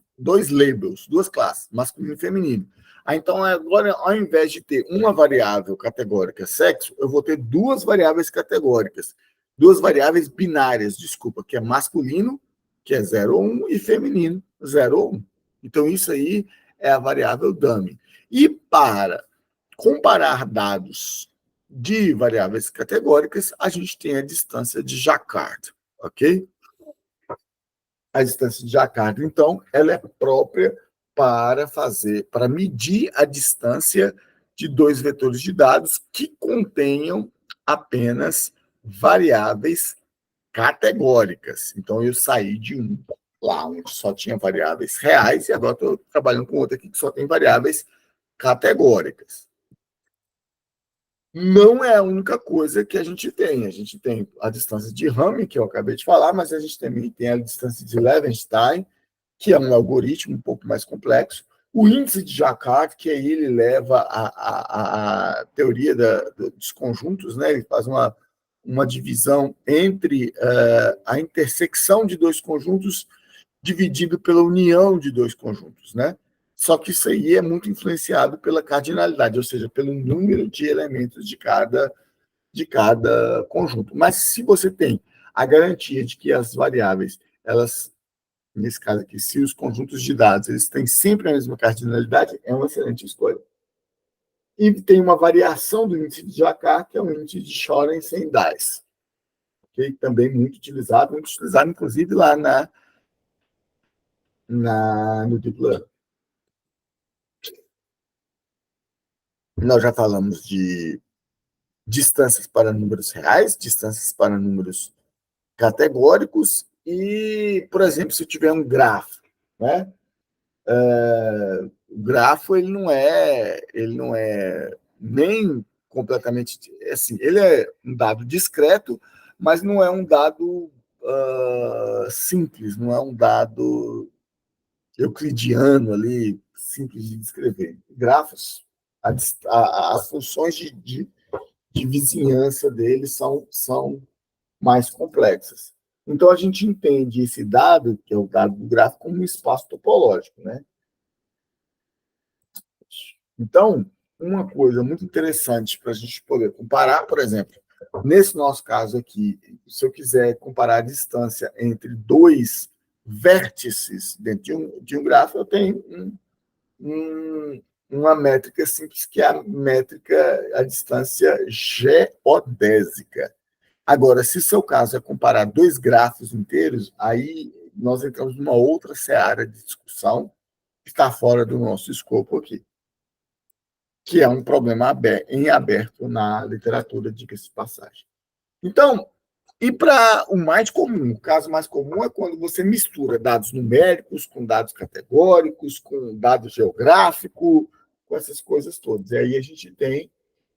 labels, duas classes, masculino e feminino. Então, agora, ao invés de ter uma variável categórica sexo, eu vou ter duas variáveis categóricas, duas variáveis binárias, desculpa, que é masculino, que é 0 ou 1, e feminino, 0 ou 1. Então, isso aí é a variável dummy. E para comparar dados de variáveis categóricas, a gente tem a distância de Jacquard, ok? A distância de Jacquard, então, ela é própria para medir a distância de dois vetores de dados que contenham apenas variáveis categóricas. Então, eu saí de 1 lá onde só tinha variáveis reais, e agora estou trabalhando com outra aqui que só tem variáveis categóricas. Não é a única coisa que a gente tem. A gente tem a distância de Hamming, que eu acabei de falar, mas a gente também tem a distância de Levenstein, que é um algoritmo um pouco mais complexo. O índice de Jaccard, que aí ele leva a teoria dos conjuntos, né? Ele faz uma divisão entre a intersecção de dois conjuntos dividido pela união de dois conjuntos, né? Só que isso aí é muito influenciado pela cardinalidade, ou seja, pelo número de elementos de cada conjunto. Mas se você tem a garantia de que as variáveis, elas, nesse caso aqui, se os conjuntos de dados, eles têm sempre a mesma cardinalidade, é uma excelente escolha. E tem uma variação do índice de Jaccard, que é o índice de Shoren-Dice, que também muito utilizado inclusive lá no Deep Learning. Nós já falamos de distâncias para números reais, distâncias para números categóricos e, por exemplo, se eu tiver um grafo, né? O grafo ele não é nem completamente assim, ele é um dado discreto, mas não é um dado simples, não é um dado euclidiano ali simples de descrever. Grafos, as funções de vizinhança deles são mais complexas. Então, a gente entende esse dado, que é o dado do gráfico, como um espaço topológico, né? Então, uma coisa muito interessante para a gente poder comparar, por exemplo, nesse nosso caso aqui, se eu quiser comparar a distância entre dois vértices dentro de um gráfico, eu tenho uma métrica simples, que é a distância geodésica. Agora, se o seu caso é comparar dois grafos inteiros, aí nós entramos numa outra seara de discussão que está fora do nosso escopo aqui, que é um problema em aberto na literatura, diga-se de passagem. Então, e para o mais comum, o caso mais comum é quando você mistura dados numéricos com dados categóricos, com dados geográficos, com essas coisas todas. E aí a gente tem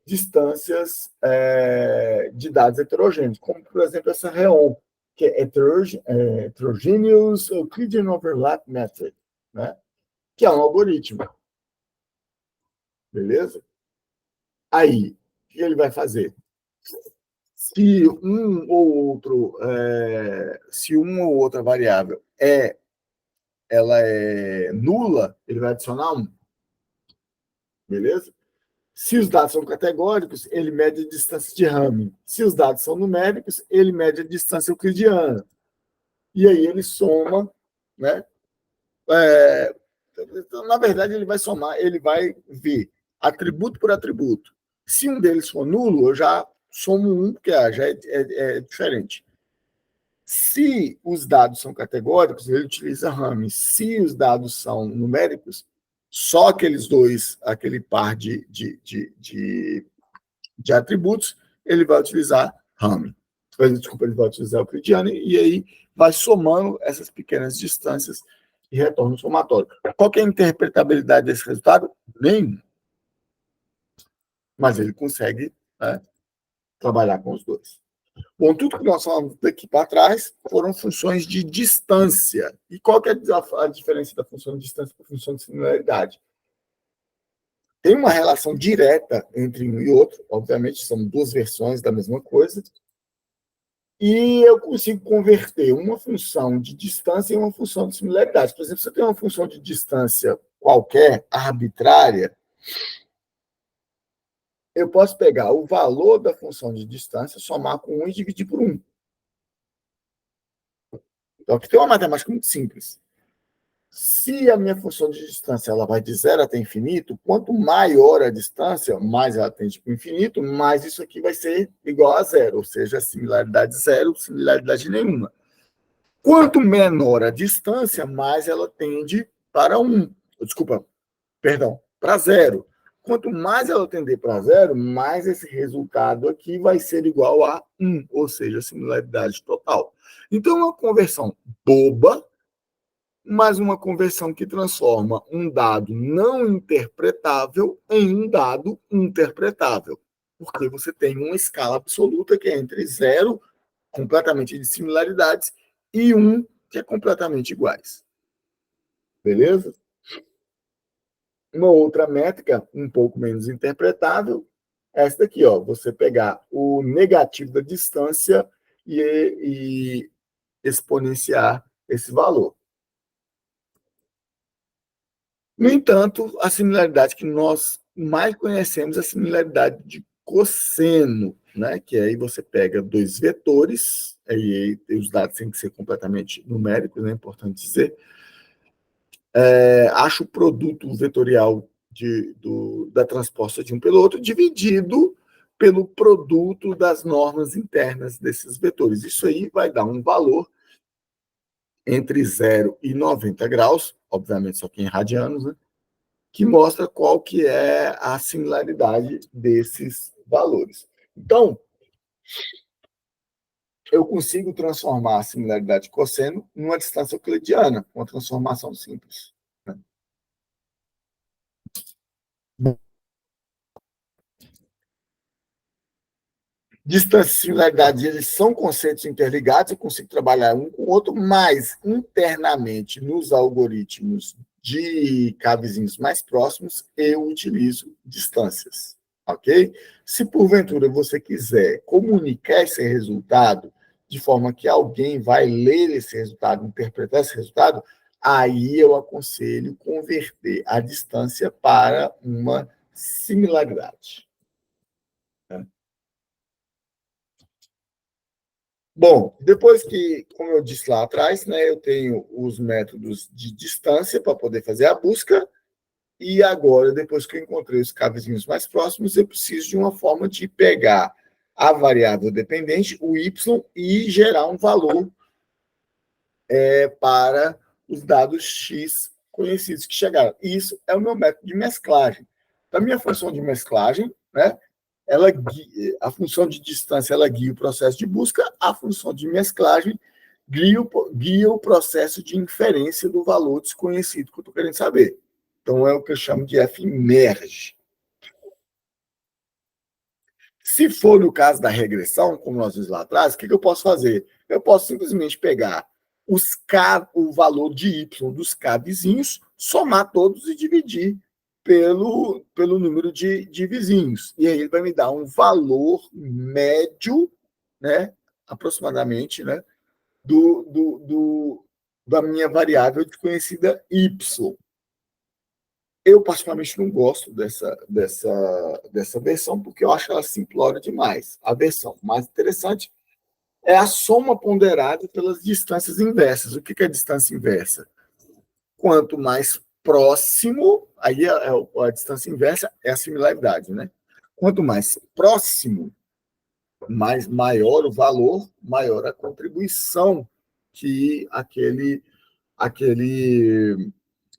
distâncias de dados heterogêneos, como, por exemplo, essa REON, que é Heterogeneous Euclidean Overlap Method, né? Que é um algoritmo. Beleza? Aí, o que ele vai fazer? Se uma ou outra variável ela é nula, ele vai adicionar um. Beleza? Se os dados são categóricos, ele mede a distância de Hamming. Se os dados são numéricos, ele mede a distância euclidiana. E aí ele soma, né? Na verdade, ele vai somar, ele vai ver atributo por atributo. Se um deles for nulo, eu já somo um, porque já é diferente. Se os dados são categóricos, ele utiliza Hamming. Se os dados são numéricos, só aqueles dois, aquele par de atributos, ele vai utilizar Hamming. Desculpa, ele vai utilizar o euclidiano e aí vai somando essas pequenas distâncias e retorno somatório. Qual que é a interpretabilidade desse resultado? Nenhum. Mas ele consegue, né, trabalhar com os dois. Bom, tudo que nós falamos daqui para trás foram funções de distância. E qual que é a diferença da função de distância para a função de similaridade? Tem uma relação direta entre um e outro, obviamente, são duas versões da mesma coisa, e eu consigo converter uma função de distância em uma função de similaridade. Por exemplo, se eu tenho uma função de distância qualquer, arbitrária, eu posso pegar o valor da função de distância, somar com 1 e dividir por 1. Então, aqui tem uma matemática muito simples. Se a minha função de distância ela vai de 0 até infinito, quanto maior a distância, mais ela tende para o infinito, mais isso aqui vai ser igual a zero, ou seja, similaridade zero, similaridade nenhuma. Quanto menor a distância, mais ela tende para 1. Desculpa, perdão, para zero. Quanto mais ela tender para zero, mais esse resultado aqui vai ser igual a 1, ou seja, similaridade total. Então, é uma conversão boba, mas uma conversão que transforma um dado não interpretável em um dado interpretável, porque você tem uma escala absoluta que é entre 0, completamente de similaridades, e 1, que é completamente iguais. Beleza? Uma outra métrica, um pouco menos interpretável, é essa daqui, ó, você pegar o negativo da distância e exponenciar esse valor. No entanto, a similaridade que nós mais conhecemos é a similaridade de cosseno, né? Que aí você pega dois vetores, aí os dados têm que ser completamente numéricos, é importante dizer. Acha o produto vetorial da transposta de um pelo outro, dividido pelo produto das normas internas desses vetores. Isso aí vai dar um valor entre 0 e 90 graus, obviamente só que em radianos, né? Que mostra qual que é a similaridade desses valores. Então, eu consigo transformar a similaridade de cosseno numa distância euclidiana, com uma transformação simples. Distância e similaridade, eles são conceitos interligados, eu consigo trabalhar um com o outro, mas internamente, nos algoritmos de cavezinhos mais próximos, eu utilizo distâncias, ok? Se porventura você quiser comunicar esse resultado de forma que alguém vai ler esse resultado, interpretar esse resultado, aí eu aconselho converter a distância para uma similaridade. Bom, depois que, como eu disse lá atrás, né, eu tenho os métodos de distância para poder fazer a busca, e agora, depois que eu encontrei os cavezinhos mais próximos, eu preciso de uma forma de pegar a variável dependente, o y, e gerar um valor para os dados x conhecidos que chegaram. Isso é o meu método de mesclagem. Para a minha função de mesclagem, né, a função de distância ela guia o processo de busca, a função de mesclagem guia o processo de inferência do valor desconhecido que eu estou querendo saber. Então, é o que eu chamo de F-merge. Se for no caso da regressão, como nós vimos lá atrás, o que eu posso fazer? Eu posso simplesmente pegar o valor de y dos k vizinhos, somar todos e dividir pelo número de vizinhos. E aí ele vai me dar um valor médio, né, aproximadamente, né, da minha variável desconhecida y. Eu, particularmente, não gosto dessa versão, porque eu acho ela simplória demais. A versão mais interessante é a soma ponderada pelas distâncias inversas. O que é a distância inversa? Quanto mais próximo, aí a distância inversa é a similaridade, né? Quanto mais próximo, mais maior o valor, maior a contribuição que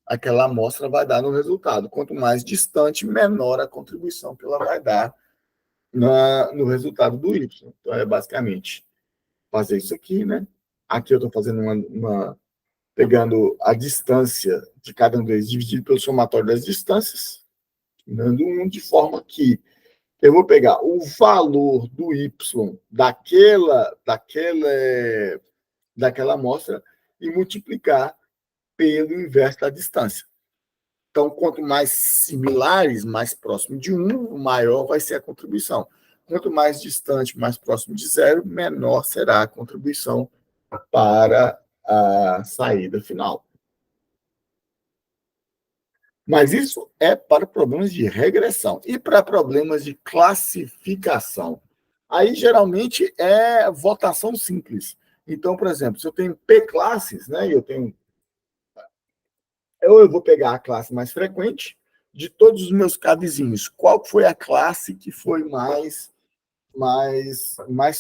aquela amostra vai dar no resultado. Quanto mais distante, menor a contribuição que ela vai dar no resultado do Y. Então, é basicamente fazer isso aqui, né? Aqui eu estou fazendo pegando a distância de cada um deles, dividido pelo somatório das distâncias, dando de forma que eu vou pegar o valor do Y daquela amostra e multiplicar pelo inverso da distância. Então, quanto mais similares, mais próximo de 1, maior vai ser a contribuição. Quanto mais distante, mais próximo de 0, menor será a contribuição para a saída final. Mas isso é para problemas de regressão. E para problemas de classificação? Aí, geralmente, é votação simples. Então, por exemplo, se eu tenho P classes, né, eu vou pegar a classe mais frequente de todos os meus K vizinhos. Qual foi a classe que foi mais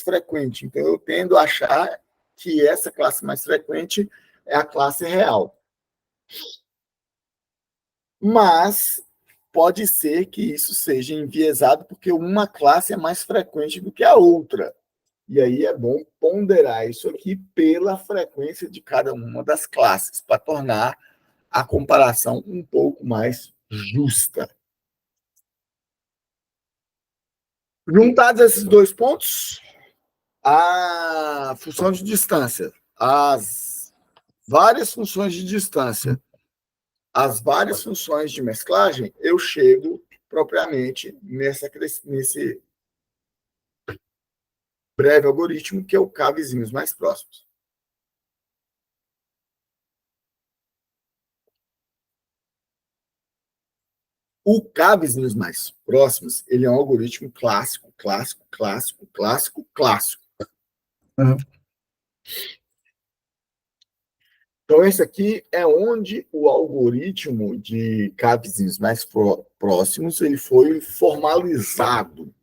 frequente? Então, eu tendo a achar que essa classe mais frequente é a classe real. Mas pode ser que isso seja enviesado porque uma classe é mais frequente do que a outra. E aí é bom ponderar isso aqui pela frequência de cada uma das classes, para tornar a comparação um pouco mais justa. Juntados esses dois pontos, a função de distância, as várias funções de distância, as várias funções de mesclagem, eu chego propriamente nesse breve algoritmo, que é o K vizinhos mais próximos. O K vizinhos mais próximos, ele é um algoritmo clássico, clássico, clássico, clássico, clássico. Uhum. Então, esse aqui é onde o algoritmo de K vizinhos mais próximos ele foi formalizado,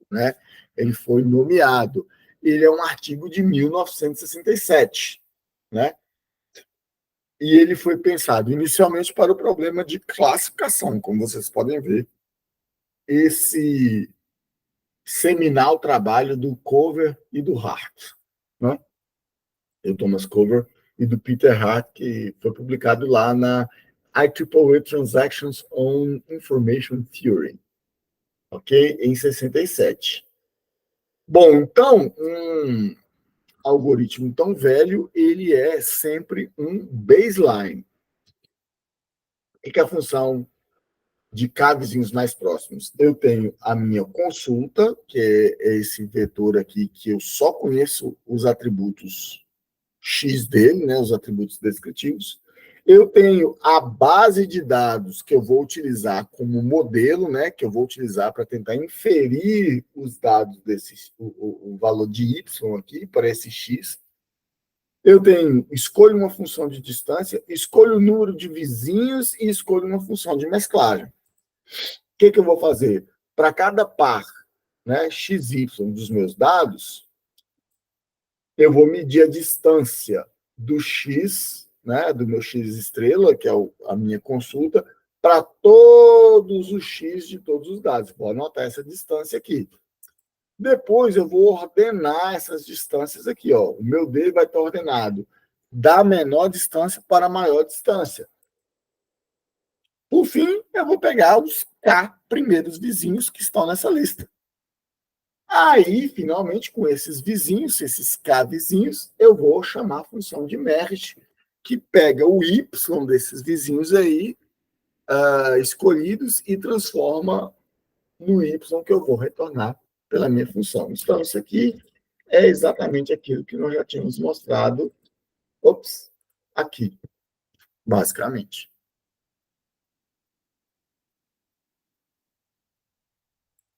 né? Ele foi nomeado. Ele é um artigo de 1967, né? E ele foi pensado inicialmente para o problema de classificação, como vocês podem ver. Esse seminal trabalho do Cover e do Hart, né? Do Thomas Cover e do Peter Hart, que foi publicado lá na IEEE Transactions on Information Theory, ok? Em 67. Bom, então, um algoritmo tão velho, ele é sempre um baseline. O que é a função de K vizinhos mais próximos? Eu tenho a minha consulta, que é esse vetor aqui, que eu só conheço os atributos X dele, né, os atributos descritivos. Eu tenho a base de dados que eu vou utilizar como modelo, né, que eu vou utilizar para tentar inferir os dados desse, o valor de Y aqui para esse X. Eu tenho, escolho uma função de distância, escolho o número de vizinhos e escolho uma função de mesclagem. O que eu vou fazer? Para cada par, né, XY dos meus dados, eu vou medir a distância do X, né, do meu X estrela, que é a minha consulta, para todos os X de todos os dados. Vou anotar essa distância aqui. Depois eu vou ordenar essas distâncias aqui. Ó. O meu D vai estar ordenado da menor distância para a maior distância. Por fim, eu vou pegar os K primeiros vizinhos que estão nessa lista. Aí, finalmente, com esses vizinhos, esses K vizinhos, eu vou chamar a função de merge, que pega o Y desses vizinhos aí, escolhidos, e transforma no Y que eu vou retornar pela minha função. Então, isso aqui é exatamente aquilo que nós já tínhamos mostrado aqui, basicamente.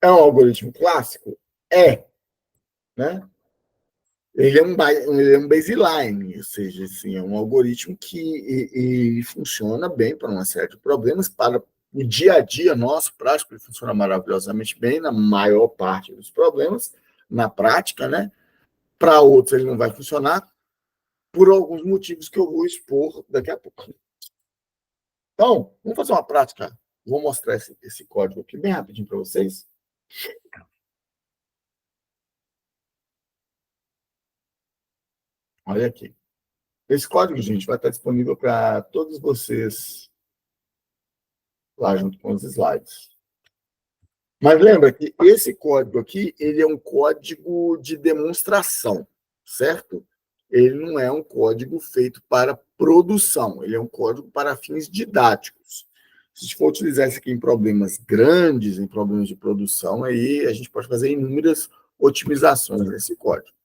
É um algoritmo clássico? É, né? Ele é um baseline, ou seja, assim, é um algoritmo que e funciona bem para uma série de problemas. Para o dia a dia nosso, prático, ele funciona maravilhosamente bem na maior parte dos problemas, na prática, né? Para outros, ele não vai funcionar por alguns motivos que eu vou expor daqui a pouco. Então, vamos fazer uma prática. Vou mostrar esse código aqui bem rapidinho para vocês. Olha aqui. Esse código, gente, vai estar disponível para todos vocês lá junto com os slides. Mas lembra que esse código aqui, ele é um código de demonstração, certo? Ele não é um código feito para produção, ele é um código para fins didáticos. Se a gente for utilizar isso aqui em problemas grandes, em problemas de produção, aí a gente pode fazer inúmeras otimizações nesse código.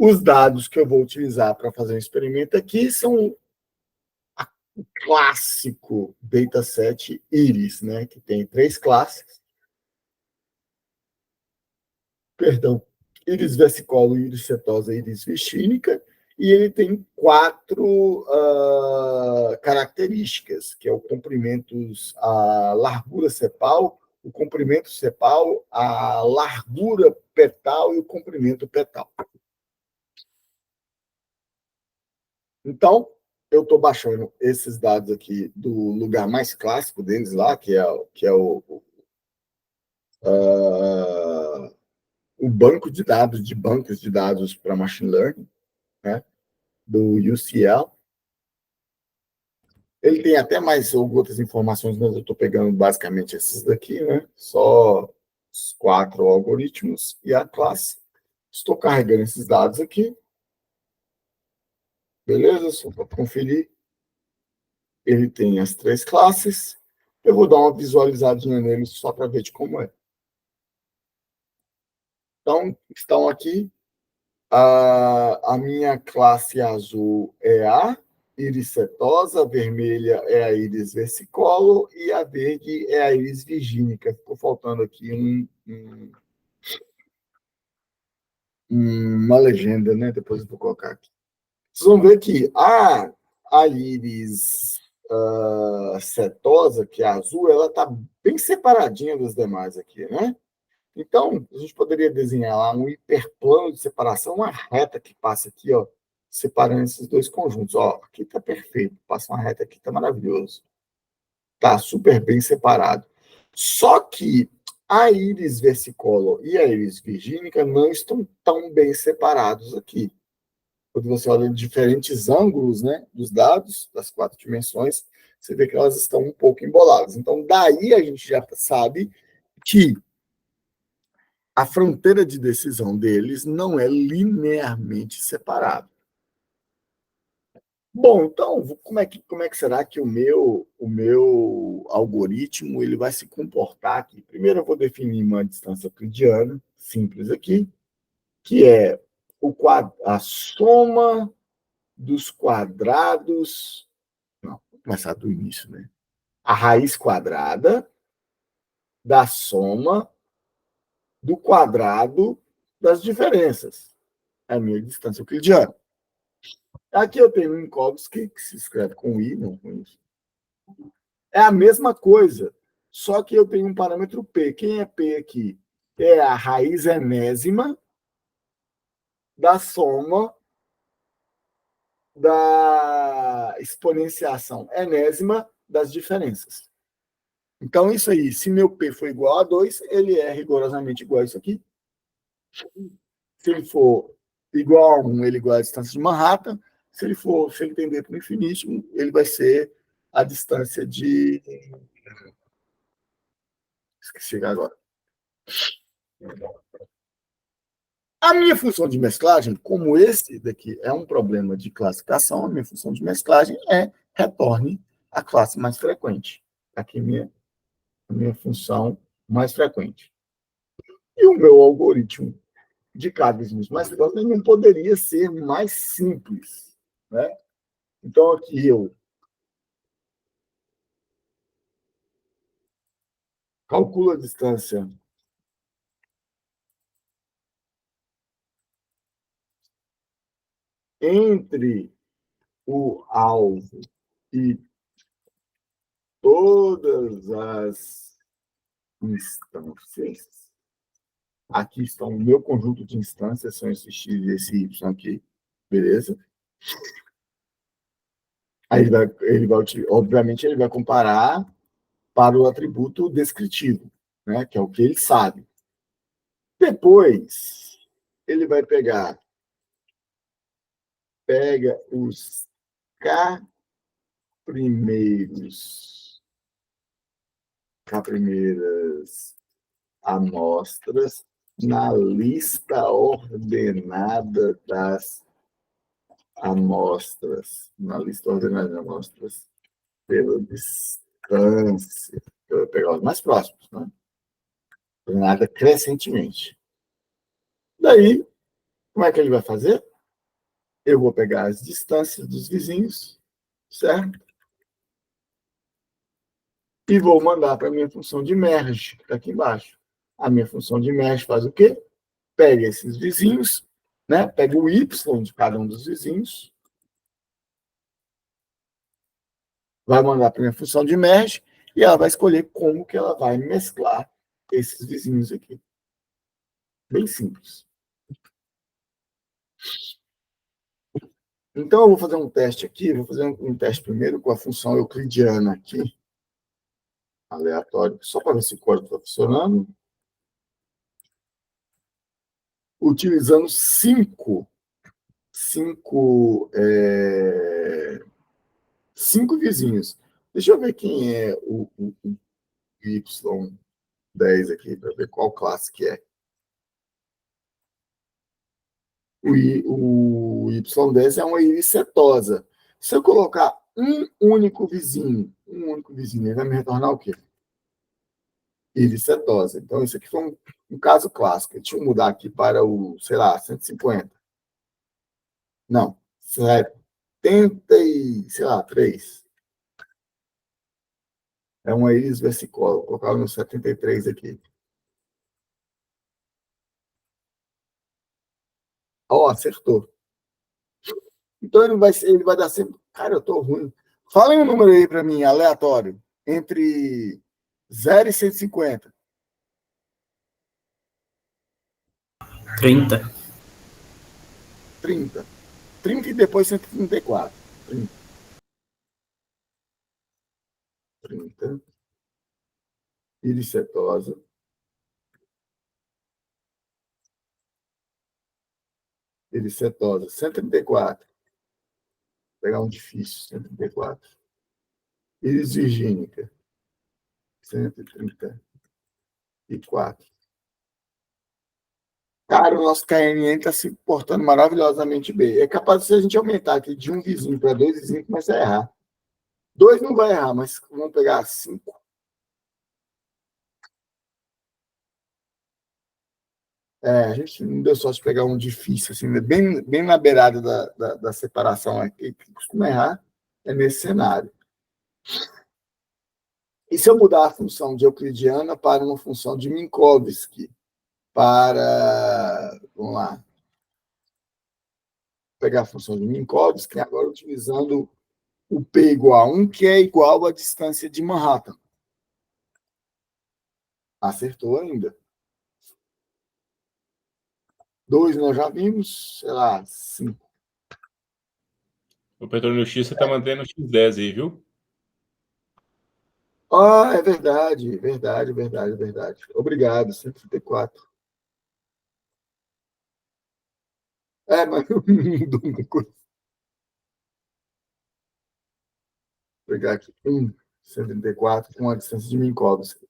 Os dados que eu vou utilizar para fazer um experimento aqui são o clássico dataset IRIS, né, que tem 3 classes. Perdão, íris versicolo, íris setosa, íris vestínica, e ele tem 4 características, que é o comprimento, a largura sepal, o comprimento sepal, a largura petal e o comprimento petal. Então, eu estou baixando esses dados aqui do lugar mais clássico deles lá, que é o banco de dados, de bancos de dados para machine learning, né, do UCL. Ele tem até mais outras informações, mas eu estou pegando basicamente esses daqui, né? Só os 4 algoritmos e a classe. Estou carregando esses dados aqui. Beleza? Só para conferir. Ele tem as 3 classes. Eu vou dar uma visualizadinha nele só para ver de como é. Então, estão aqui. A minha classe azul é a íris setosa, a vermelha é a íris versicolor e a verde é a íris virgínica. Ficou faltando aqui uma legenda, né? Depois eu vou colocar aqui. Vocês vão ver que a íris setosa, que é azul, ela está bem separadinha das demais aqui, né? Então, a gente poderia desenhar lá um hiperplano de separação, uma reta que passa aqui, ó, separando esses dois conjuntos. Ó, aqui está perfeito, passa uma reta aqui, está maravilhoso. Está super bem separado. Só que a íris versicolor e a íris virgínica não estão tão bem separados aqui. Quando você olha em diferentes ângulos, né, dos dados, das 4 dimensões, você vê que elas estão um pouco emboladas. Então, daí a gente já sabe que a fronteira de decisão deles não é linearmente separada. Bom, então, como é que será que o meu algoritmo ele vai se comportar aqui? Primeiro eu vou definir uma distância euclidiana, simples aqui, que é a soma dos quadrados... Não, vou começar do início, né? A raiz quadrada da soma do quadrado das diferenças. É a minha distância euclidiana. Aqui eu tenho um Minkowski, que se escreve com I, não com isso. É a mesma coisa, só que eu tenho um parâmetro P. Quem é P aqui? É a raiz enésima da soma da exponenciação enésima das diferenças. Então, isso aí, se meu P for igual a 2, ele é rigorosamente igual a isso aqui. Se ele for igual a 1, ele é igual à distância de Manhattan. Se ele tender para o infinito, ele vai ser a distância de... Esqueci agora. A minha função de mesclagem, como esse daqui é um problema de classificação, a minha função de mesclagem é retorne a classe mais frequente. Aqui a minha função mais frequente. E o meu algoritmo de casos mais frequentes não poderia ser mais simples, né? Então, aqui eu calculo a distância entre o alvo e todas as instâncias. Aqui está o meu conjunto de instâncias, são esse x e esse y aqui, beleza? Aí obviamente, ele vai comparar para o atributo descritivo, né? Que é o que ele sabe. Depois, ele vai pega os K primeiras amostras na lista ordenada das amostras, na lista ordenada de amostras pela distância. Eu vou pegar os mais próximos, né? Ordenada crescentemente. Daí, como é que ele vai fazer? Eu vou pegar as distâncias dos vizinhos, certo? E vou mandar para a minha função de merge, que está aqui embaixo. A minha função de merge faz o quê? Pega esses vizinhos, né? Pega o y de cada um dos vizinhos, vai mandar para a minha função de merge e ela vai escolher como que ela vai mesclar esses vizinhos aqui. Bem simples. Então, eu vou fazer um teste aqui, vou fazer um teste primeiro com a função euclidiana aqui, aleatório, só para ver se o código está funcionando. utilizando cinco vizinhos. Deixa eu ver quem é o Y10 aqui, para ver qual classe que é. O Y10 é uma íris setosa. Se eu colocar um único vizinho, ele vai me retornar o quê? Íris setosa. Então, isso aqui foi um caso clássico. Deixa eu mudar aqui para o, sei lá, 150. Não, 70 e, sei lá, 3. É uma íris versicolor. Vou colocar no 73 aqui. Ó, acertou. Então ele vai dar sempre. Cara, eu tô ruim. Fala um número aí para mim, aleatório. Entre 0 e 150. 30. 30. 30 e depois 134. 30. 30. Iricetosa. Iricetosa. 134. Vou pegar um difícil. 134. Iris virgínica. 134. Cara, o nosso KNN está se portando maravilhosamente bem. É capaz de, se a gente aumentar aqui de um vizinho para dois vizinhos, começa a errar. Dois não vai errar, mas vamos pegar 5. A gente não deu sorte de pegar um difícil, assim, né? bem na beirada da separação aqui, que costuma errar, é nesse cenário. E se eu mudar a função de euclidiana para uma função de Minkowski, vamos lá, vou pegar a função de Minkowski, agora utilizando o P igual a 1, que é igual à distância de Manhattan. Acertou ainda. 2 nós já vimos, sei lá, 5. O petróleo X você está mantendo o X10 aí, viu? Ah, é verdade, verdade, verdade, verdade. Obrigado, 134. Mas não mudou muita coisa. Vou pegar aqui 134 com a distância de Minkowski.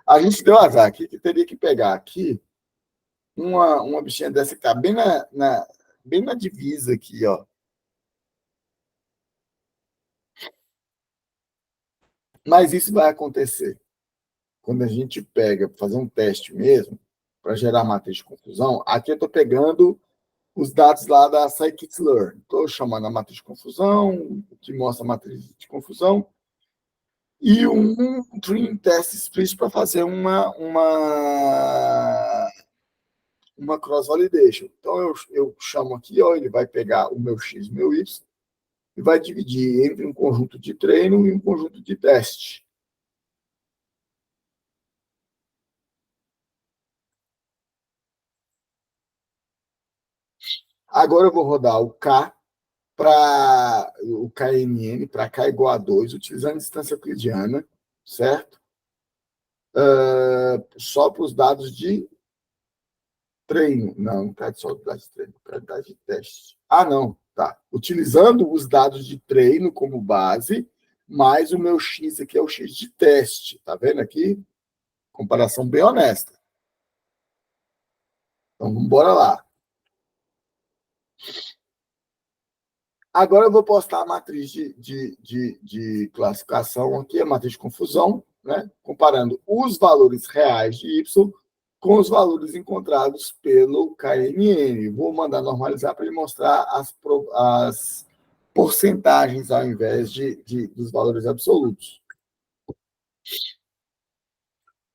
A gente deu azar aqui, que teria que pegar aqui uma bichinha dessa que está bem na divisa aqui, ó. Mas isso vai acontecer quando a gente pega para fazer um teste mesmo, para gerar matriz de confusão. Aqui eu estou pegando os dados lá da scikit-learn. Estou chamando a matriz de confusão, que mostra a matriz de confusão, e um Dream Test Split para fazer uma cross-validation. Então, eu chamo aqui, ó, ele vai pegar o meu X e o meu Y e vai dividir entre um conjunto de treino e um conjunto de teste. Agora eu vou rodar o K para o KNN para K igual a 2, utilizando a distância euclidiana, certo? Só para os dados de treino. Não quero só os dados de treino, quero dados de teste. Não, tá. Utilizando os dados de treino como base, mais o meu X aqui é o X de teste. Tá vendo aqui? Comparação bem honesta. Então, vamos embora lá. Agora eu vou postar a matriz de classificação aqui, a matriz de confusão, né? Comparando os valores reais de Y com os valores encontrados pelo KNN. Vou mandar normalizar para ele mostrar as porcentagens ao invés dos valores absolutos.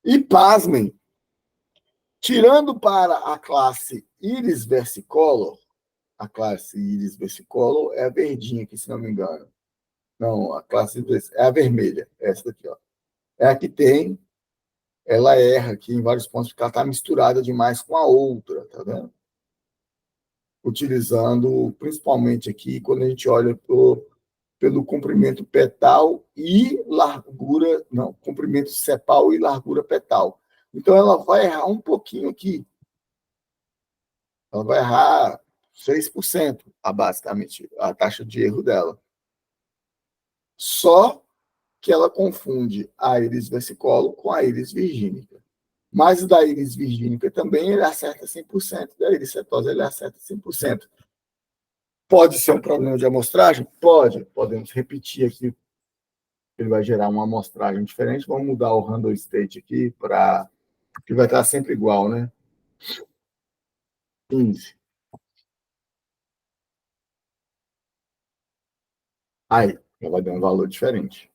E, pasmem, tirando para a classe Iris versicolor, a classe Iris versicolor é a verdinha aqui, se não me engano. Não, a classe é a vermelha, essa daqui, ó. É a que tem, ela erra aqui em vários pontos, porque ela está misturada demais com a outra, tá vendo? Utilizando, principalmente aqui, quando a gente olha pelo comprimento petal e largura, não, comprimento sepal e largura petal. Então, ela vai errar um pouquinho aqui. ela vai errar 6%, basicamente, a taxa de erro dela. Só que ela confunde a íris versicolor com a íris virgínica. Mas da íris virgínica também ele acerta 100%, da íris setosa ele acerta 100%. Pode ser um problema de amostragem? Pode. Podemos repetir aqui, ele vai gerar uma amostragem diferente. Vamos mudar o random state aqui para que vai estar sempre igual, né? 15. Aí, já vai dar um valor diferente.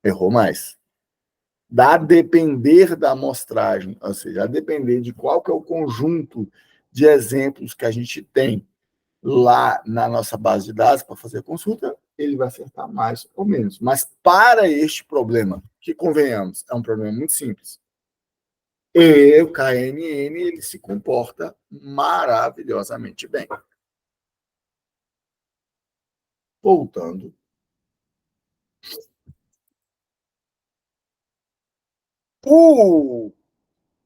Errou mais. A depender da amostragem, ou seja, a depender de qual que é o conjunto de exemplos que a gente tem lá na nossa base de dados para fazer a consulta, ele vai acertar mais ou menos. Mas para este problema, que convenhamos, é um problema muito simples, e o KNN ele se comporta maravilhosamente bem. Voltando. O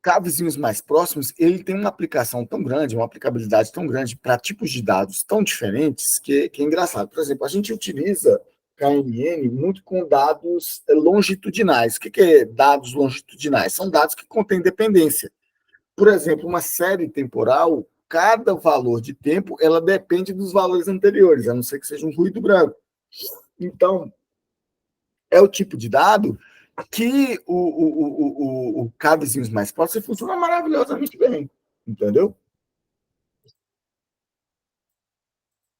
K-vizinhos mais próximos, ele tem uma aplicação tão grande, uma aplicabilidade tão grande para tipos de dados tão diferentes que é engraçado. Por exemplo, a gente utiliza KNN muito com dados longitudinais. O que é dados longitudinais? São dados que contêm dependência. Por exemplo, uma série temporal, cada valor de tempo, ela depende dos valores anteriores, a não ser que seja um ruído branco. Então, é o tipo de dado que o K-vizinhos mais próximos funciona maravilhosamente bem, entendeu?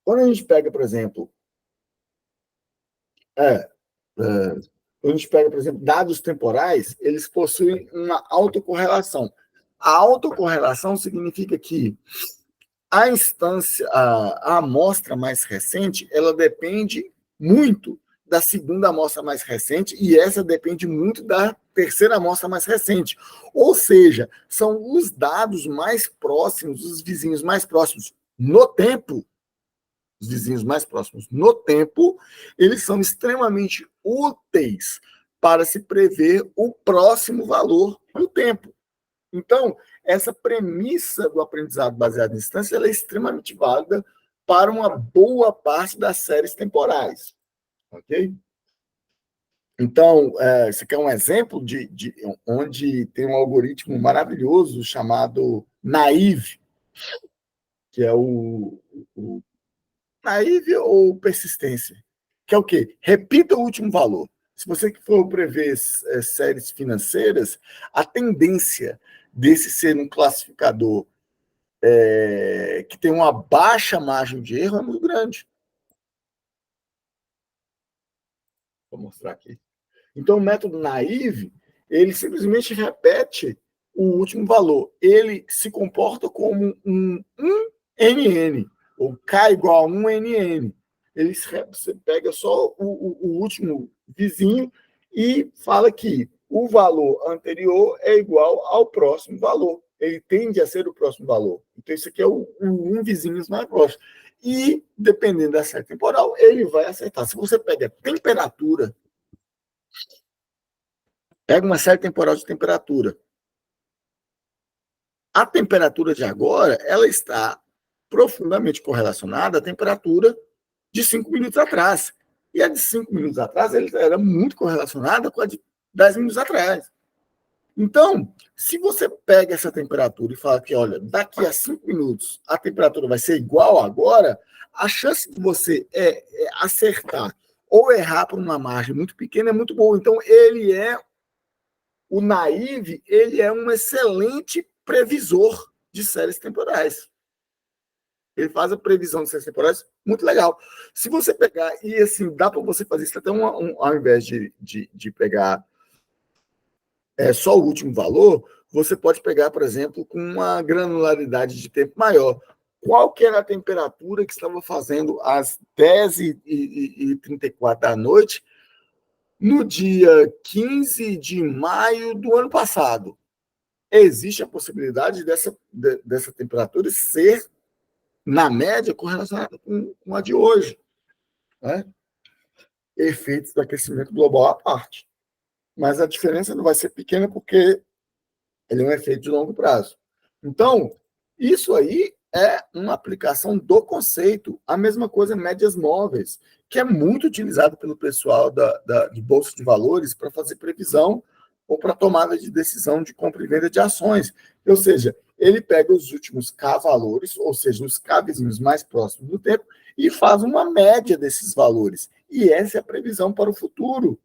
Quando a gente pega, por exemplo, dados temporais, eles possuem uma autocorrelação. A autocorrelação significa que a instância, a amostra mais recente, ela depende muito da segunda amostra mais recente e essa depende muito da terceira amostra mais recente. Ou seja, são os dados mais próximos, os vizinhos mais próximos no tempo, os vizinhos mais próximos no tempo, eles são extremamente úteis para se prever o próximo valor no tempo. Então, essa premissa do aprendizado baseado em instância ela é extremamente válida para uma boa parte das séries temporais. Ok? Então, esse aqui é um exemplo de onde tem um algoritmo maravilhoso chamado Naive, que é o Naive ou persistência, que é o quê? Repita o último valor. Se você for prever séries financeiras, a tendência desse ser um classificador que tem uma baixa margem de erro é muito grande. Vou mostrar aqui. Então, o método Naive, ele simplesmente repete o último valor. Ele se comporta como um NN, ou K igual a 1 NN. Você pega só o último vizinho e fala que o valor anterior é igual ao próximo valor. Ele tende a ser o próximo valor. Então, isso aqui é o um vizinho mais próximo. E, dependendo da série temporal, ele vai acertar. Se você pega temperatura, pega uma série temporal de temperatura. A temperatura de agora, ela está profundamente correlacionada à temperatura de 5 minutos atrás. E a de 5 minutos atrás, ela era muito correlacionada com a de 10 minutos atrás. Então, se você pega essa temperatura e fala que, olha, daqui a 5 minutos a temperatura vai ser igual a agora, a chance de você acertar ou errar por uma margem muito pequena é muito boa. Então, o Naive, ele é um excelente previsor de séries temporais. Ele faz a previsão de séries temporais muito legal. Se você pegar, e assim, dá para você fazer isso até ao invés de pegar só o último valor, você pode pegar, por exemplo, com uma granularidade de tempo maior. Qual que era a temperatura que estava fazendo às 10h34 da noite no dia 15 de maio do ano passado? Existe a possibilidade dessa temperatura ser, na média, correlacionada com a de hoje. Né? Efeitos do aquecimento global à parte. Mas a diferença não vai ser pequena porque ele é um efeito de longo prazo. Então, isso aí é uma aplicação do conceito. A mesma coisa médias móveis, que é muito utilizado pelo pessoal de bolsa de valores para fazer previsão ou para tomada de decisão de compra e venda de ações. Ou seja, ele pega os últimos K valores, ou seja, os K vizinhos mais próximos do tempo, e faz uma média desses valores. E essa é a previsão para o futuro.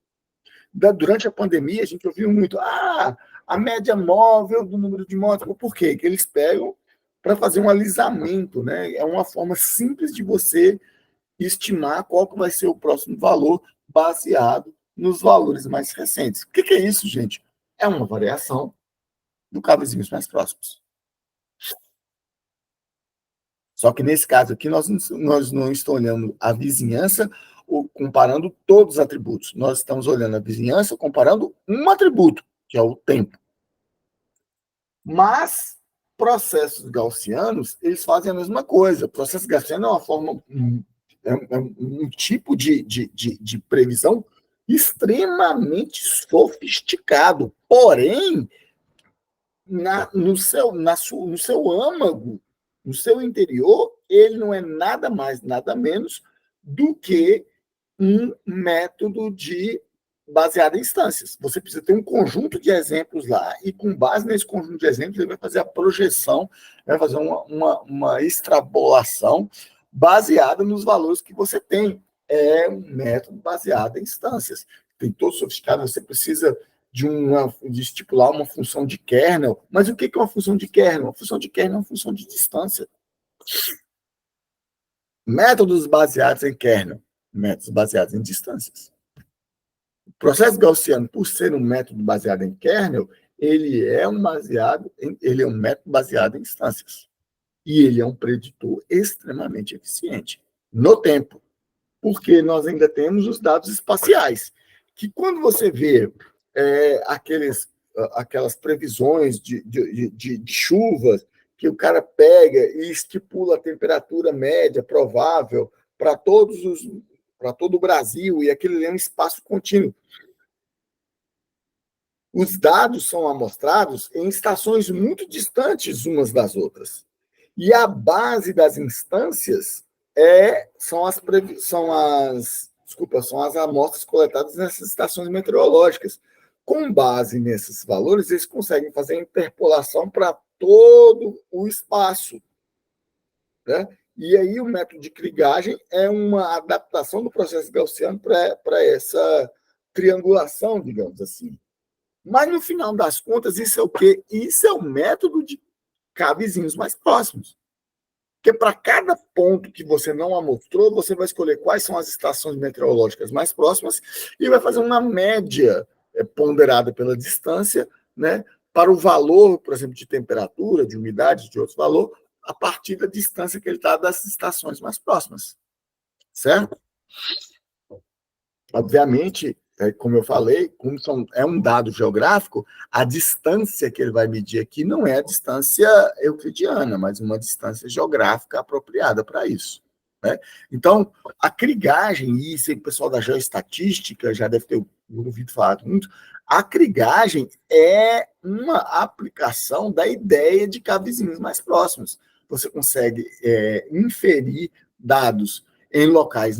Durante a pandemia, a gente ouviu muito, a média móvel do número de mortes. Por quê? Que eles pegam para fazer um alisamento, né? É uma forma simples de você estimar qual que vai ser o próximo valor baseado nos valores mais recentes. O que é isso, gente? É uma variação do cabezinhos mais próximos. Só que nesse caso aqui, nós não estamos olhando a vizinhança comparando todos os atributos. Nós estamos olhando a vizinhança comparando um atributo, que é o tempo. Mas processos gaussianos, eles fazem a mesma coisa. O processo gaussiano é uma forma, um tipo de previsão extremamente sofisticado. Porém, no seu âmago, no seu interior, ele não é nada mais, nada menos do que um método baseado em instâncias. Você precisa ter um conjunto de exemplos lá, e com base nesse conjunto de exemplos, ele vai fazer a projeção, vai fazer uma extrapolação baseada nos valores que você tem. É um método baseado em instâncias. Tem todo sofisticado, você precisa de estipular uma função de kernel. Mas o que é uma função de kernel? Uma função de kernel é uma função de distância. Métodos baseados em kernel, métodos baseados em distâncias. O processo gaussiano, por ser um método baseado em kernel, ele é um método baseado em instâncias. E ele é um preditor extremamente eficiente no tempo, porque nós ainda temos os dados espaciais, que quando você vê aquelas previsões de chuvas, que o cara pega e estipula a temperatura média provável para todo o Brasil, e aquele é um espaço contínuo. Os dados são amostrados em estações muito distantes umas das outras. E a base das instâncias são as amostras coletadas nessas estações meteorológicas. Com base nesses valores, eles conseguem fazer a interpolação para todo o espaço, né? E aí o método de krigagem é uma adaptação do processo gaussiano para essa triangulação, digamos assim. Mas, no final das contas, isso é o quê? Isso é o método de vizinhos mais próximos. Porque para cada ponto que você não amostrou, você vai escolher quais são as estações meteorológicas mais próximas e vai fazer uma média ponderada pela distância, né, para o valor, por exemplo, de temperatura, de umidade, de outros valores, a partir da distância que ele está das estações mais próximas. Certo? Obviamente, como eu falei, como é um dado geográfico, a distância que ele vai medir aqui não é a distância euclidiana, mas uma distância geográfica apropriada para isso, né? Então, a krigagem, e isso aí o pessoal da geoestatística já deve ter ouvido falar muito, a krigagem é uma aplicação da ideia de vizinhos mais próximos. Você consegue inferir dados em locais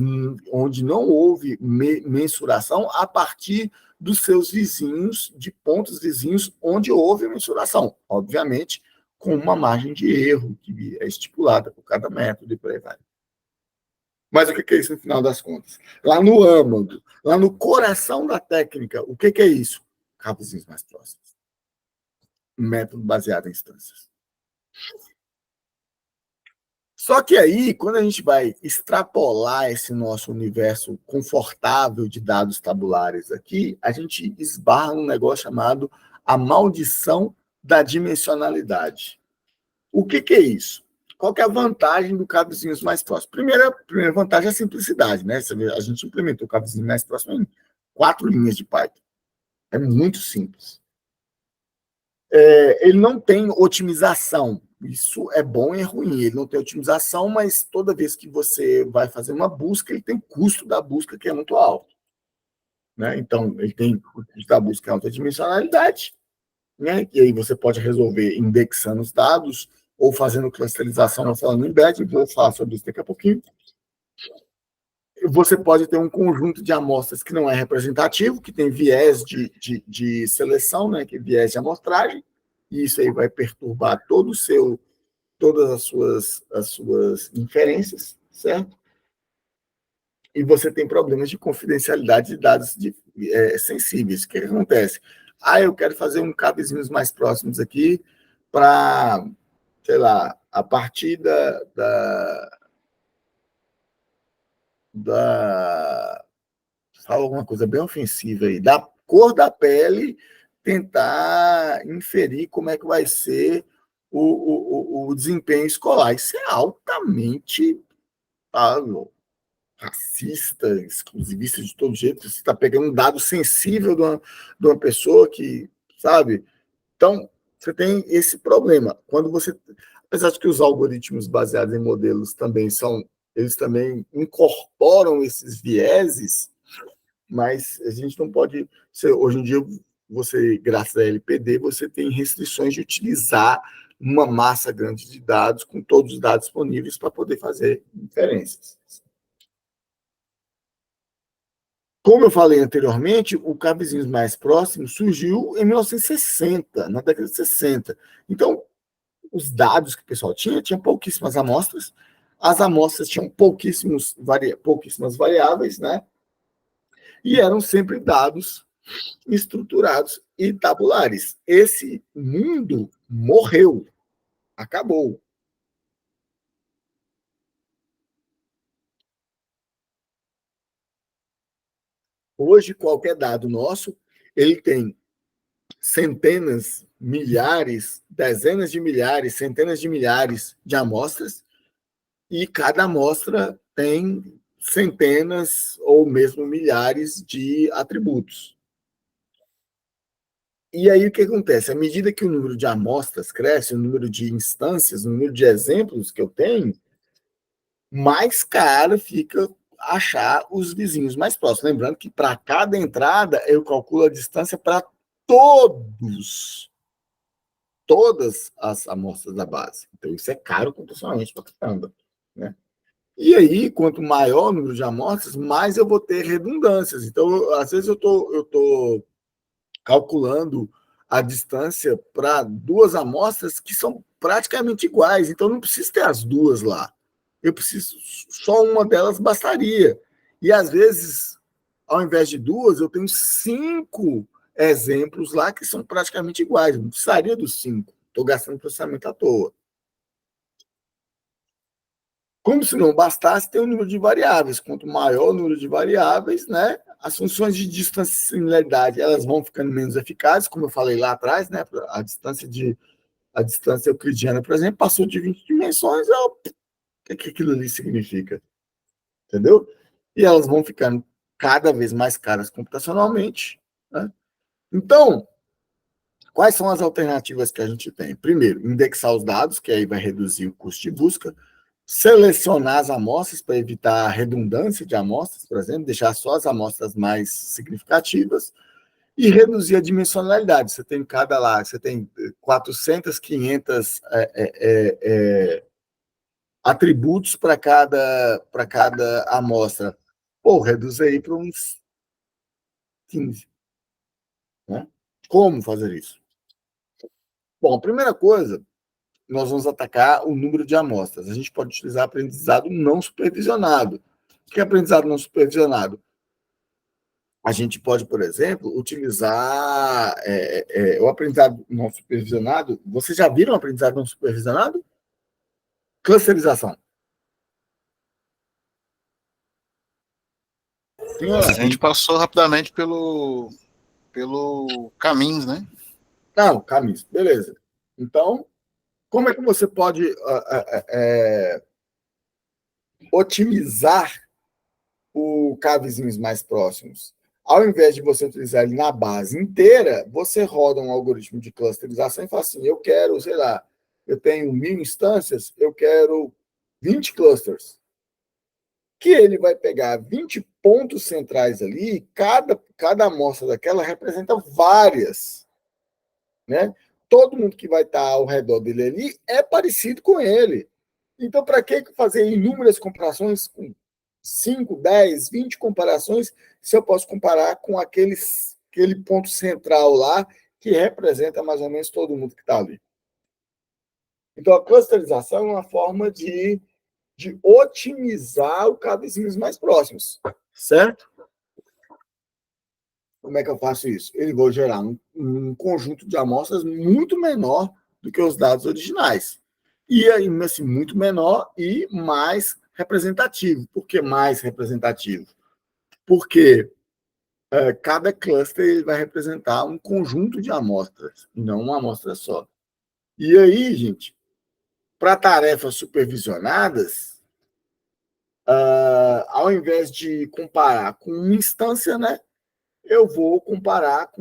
onde não houve mensuração, a partir dos seus vizinhos, de pontos vizinhos onde houve mensuração. Obviamente, com uma margem de erro que é estipulada por cada método e por aí vai. Mas o que é isso no final das contas? Lá no âmago, lá no coração da técnica, o que é isso? Vizinhos mais próximos. Método baseado em instâncias. Só que aí, quando a gente vai extrapolar esse nosso universo confortável de dados tabulares aqui, a gente esbarra num negócio chamado a maldição da dimensionalidade. O que é isso? Qual que é a vantagem do vizinhos mais próximo? Primeira vantagem é a simplicidade, né? A gente implementou o vizinho mais próximo em 4 linhas de Python. É muito simples. Ele não tem otimização. Isso é bom e é ruim. Ele não tem otimização, mas toda vez que você vai fazer uma busca, ele tem custo da busca que é muito alto, né? Então, ele tem o custo da busca, alta dimensionalidade, né? E aí você pode resolver indexando os dados ou fazendo clusterização ou falando embed, vou falar sobre isso daqui a pouquinho. Você pode ter um conjunto de amostras que não é representativo, que tem viés de seleção, né, que é viés de amostragem, e isso aí vai perturbar todas as suas inferências, certo? E você tem problemas de confidencialidade de dados sensíveis. O que acontece? Eu quero fazer um cabezinhos mais próximos aqui para, sei lá, a partir fala alguma coisa bem ofensiva aí, da cor da pele, tentar inferir como é que vai ser o desempenho escolar. Isso é altamente racista, exclusivista de todo jeito. Você está pegando um dado sensível de uma pessoa que, sabe? Então, você tem esse problema. Quando você, apesar de que os algoritmos baseados em modelos também eles também incorporam esses vieses, mas a gente não pode, hoje em dia, você, graças à LPD, você tem restrições de utilizar uma massa grande de dados, com todos os dados disponíveis, para poder fazer inferências. Como eu falei anteriormente, o cabezinho mais próximo surgiu em 1960, na década de 60. Então, os dados que o pessoal tinha pouquíssimas amostras, as amostras tinham pouquíssimas variáveis, né? E eram sempre dados estruturados e tabulares. Esse mundo morreu, acabou. Hoje, qualquer dado nosso, ele tem centenas, milhares, dezenas de milhares, centenas de milhares de amostras, e cada amostra tem centenas ou mesmo milhares de atributos. E aí o que acontece? À medida que o número de amostras cresce, o número de instâncias, o número de exemplos que eu tenho, mais caro fica achar os vizinhos mais próximos. Lembrando que para cada entrada eu calculo a distância para todas as amostras da base. Então isso é caro computacionalmente para caramba, né? E aí, quanto maior o número de amostras, mais eu vou ter redundâncias. Então, às vezes eu tô calculando a distância para duas amostras que são praticamente iguais. Então, não preciso ter as duas lá. Eu preciso, só uma delas bastaria. E, às vezes, ao invés de duas, eu tenho 5 exemplos lá que são praticamente iguais. Não precisaria dos 5. Estou gastando processamento à toa. Como se não bastasse, tem o número de variáveis. Quanto maior o número de variáveis, né, as funções de distância e similaridade elas vão ficando menos eficazes, como eu falei lá atrás, né, a distância euclidiana, por exemplo, passou de 20 dimensões, o que aquilo ali significa? Entendeu? E elas vão ficando cada vez mais caras computacionalmente, né? Então, quais são as alternativas que a gente tem? Primeiro, indexar os dados, que aí vai reduzir o custo de busca. Selecionar as amostras para evitar a redundância de amostras, por exemplo, deixar só as amostras mais significativas e reduzir a dimensionalidade. Você tem você tem 400, 500 atributos para cada amostra. Pô, reduz aí para uns 15. Né? Como fazer isso? Bom, a primeira coisa, nós vamos atacar o número de amostras. A gente pode utilizar aprendizado não supervisionado. O que é aprendizado não supervisionado? A gente pode, por exemplo, utilizar o aprendizado não supervisionado. Vocês já viram o aprendizado não supervisionado? Clusterização. A gente passou rapidamente pelo caminhos, né? Não, caminhos. Beleza. Então, como é que você pode otimizar o cavezinhos mais próximos? Ao invés de você utilizar ele na base inteira, você roda um algoritmo de clusterização e fala assim, eu quero, sei lá, eu tenho 1000 instâncias, eu quero 20 clusters. Que ele vai pegar 20 pontos centrais ali, cada amostra daquela representa várias, né? todo mundo que vai estar ao redor dele ali é parecido com ele. Então, para que fazer inúmeras comparações com 5, 10, 20 comparações se eu posso comparar com aquele ponto central lá que representa mais ou menos todo mundo que está ali? Então, a clusterização é uma forma de otimizar os cabezinhos mais próximos, certo? Como é que eu faço isso? Eu vou gerar um conjunto de amostras muito menor do que os dados originais. E aí, assim, muito menor e mais representativo. Por que mais representativo? Porque cada cluster vai representar um conjunto de amostras, e não uma amostra só. E aí, gente, para tarefas supervisionadas, ao invés de comparar com uma instância, né, eu vou comparar,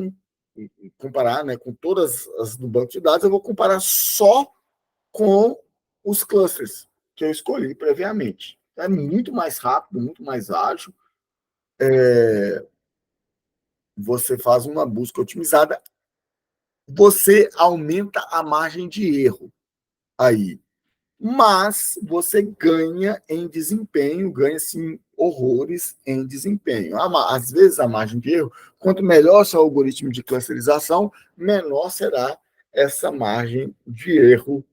né, com todas as do banco de dados, eu vou comparar só com os clusters que eu escolhi previamente. É muito mais rápido, muito mais ágil. Você faz uma busca otimizada, você aumenta a margem de erro aí, mas você ganha em desempenho, ganha sim horrores em desempenho. Às vezes a margem de erro, quanto melhor seu algoritmo de clusterização, menor será essa margem de erro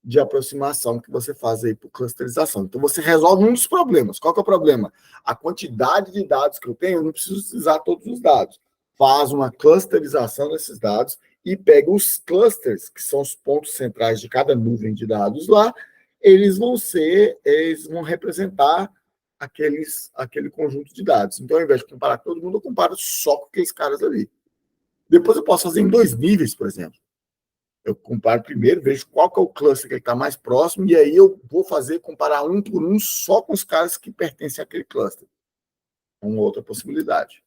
de aproximação que você faz aí por clusterização. Então você resolve um dos problemas. Qual que é o problema? A quantidade de dados que eu tenho, eu não preciso utilizar todos os dados. Faz uma clusterização desses dados e pega os clusters, que são os pontos centrais de cada nuvem de dados lá, eles vão representar aquele conjunto de dados. Então, ao invés de comparar todo mundo, eu comparo só com aqueles caras ali. Depois eu posso fazer em 2 níveis, por exemplo. Eu comparo primeiro, vejo qual que é o cluster que está mais próximo, e aí eu vou comparar um por um só com os caras que pertencem àquele cluster. É uma outra possibilidade.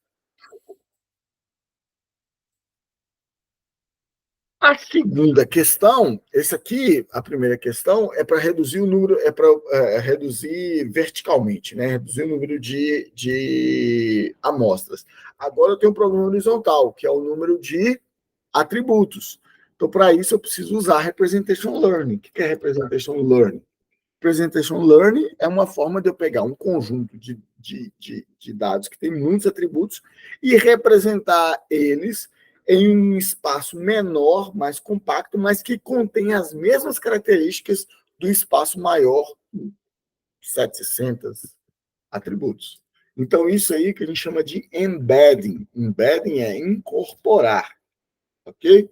A segunda questão, essa aqui, a primeira questão, é para reduzir o número, reduzir verticalmente, né? Reduzir o número de amostras. Agora eu tenho um problema horizontal, que é o número de atributos. Então, para isso, eu preciso usar Representation Learning. O que é Representation Learning? Representation Learning é uma forma de eu pegar um conjunto de dados que tem muitos atributos e representar eles em um espaço menor, mais compacto, mas que contém as mesmas características do espaço maior, 700 atributos. Então, isso aí que a gente chama de embedding. Embedding é incorporar, ok?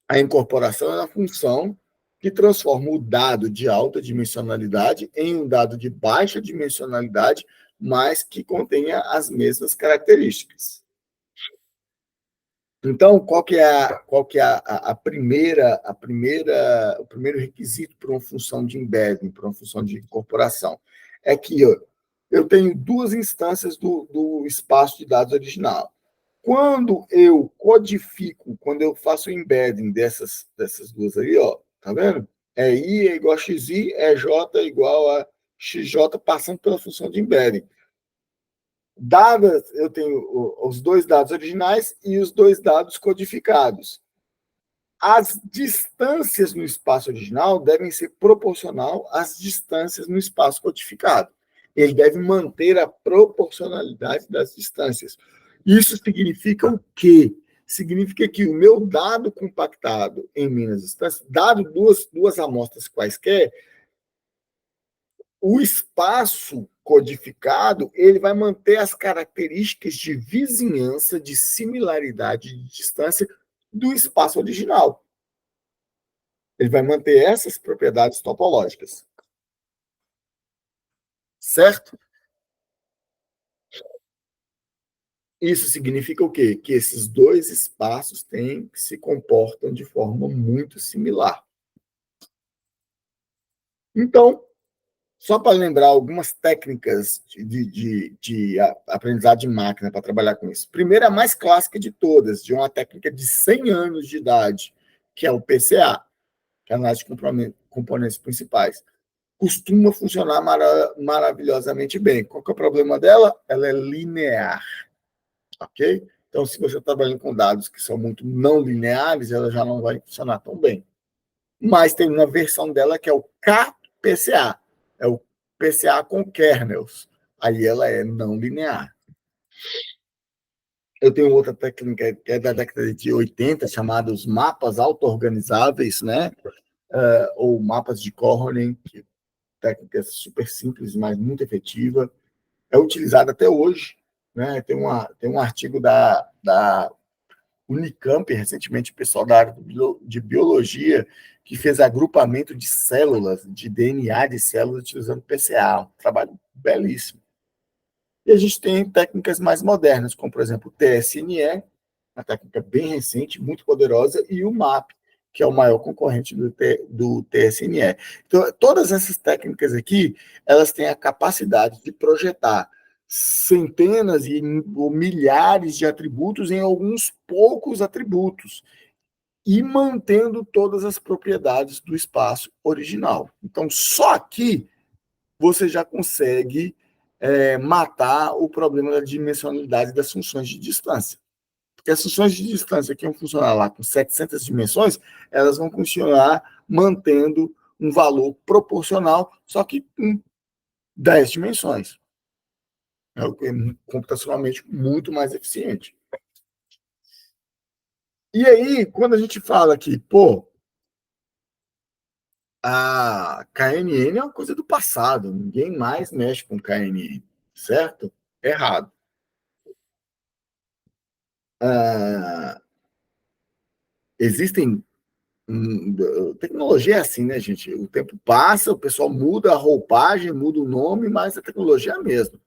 A incorporação é uma função que transforma o dado de alta dimensionalidade em um dado de baixa dimensionalidade, mas que contenha as mesmas características. Então, qual que é o primeiro requisito para uma função de embedding, para uma função de incorporação? É que eu tenho 2 instâncias do espaço de dados original. Quando eu codifico, quando eu faço o embedding dessas 2 aí, ó, tá vendo? I é igual a xi, J é igual a xj, passando pela função de embedding. Dadas, eu tenho os 2 dados originais e os 2 dados codificados. As distâncias no espaço original devem ser proporcional às distâncias no espaço codificado. Ele deve manter a proporcionalidade das distâncias. Isso significa o quê? Significa que o meu dado compactado em menos distâncias, dado duas amostras quaisquer, o espaço codificado ele vai manter as características de vizinhança, de similaridade, de distância do espaço original. Ele vai manter essas propriedades topológicas. Certo? Isso significa o quê? Que esses 2 espaços se comportam de forma muito similar. Então, só para lembrar algumas técnicas de aprendizado de máquina para trabalhar com isso. Primeiro, a mais clássica de todas, de uma técnica de 100 anos de idade, que é o PCA, que é a análise de componentes principais. Costuma funcionar maravilhosamente bem. Qual que é o problema dela? Ela é linear. Ok? Então, se você está trabalhando com dados que são muito não lineares, ela já não vai funcionar tão bem. Mas tem uma versão dela que é o kPCA, é o PCA com kernels. Aí ela é não linear. Eu tenho outra técnica que é da década de 80, chamada os mapas auto-organizáveis, né? Ou mapas de Corronen, que técnica super simples, mas muito efetiva. É utilizada até hoje. Né? Tem um artigo da Unicamp, recentemente, o pessoal da área de biologia, que fez agrupamento de células, de DNA de células, utilizando PCA. Um trabalho belíssimo. E a gente tem técnicas mais modernas, como, por exemplo, o TSNE, uma técnica bem recente, muito poderosa, e o MAP, que é o maior concorrente do TSNE. Então, todas essas técnicas aqui, elas têm a capacidade de projetar centenas ou milhares de atributos em alguns poucos atributos e mantendo todas as propriedades do espaço original. Então, só aqui você já consegue matar o problema da dimensionalidade das funções de distância. Porque as funções de distância que vão funcionar lá com 700 dimensões, elas vão funcionar mantendo um valor proporcional, só que com 10 dimensões. É computacionalmente muito mais eficiente. E aí, quando a gente fala que, a KNN é uma coisa do passado, ninguém mais mexe com KNN, certo? Errado. Existem. Tecnologia é assim, né, gente? O tempo passa, o pessoal muda a roupagem, muda o nome, mas a tecnologia é a mesma.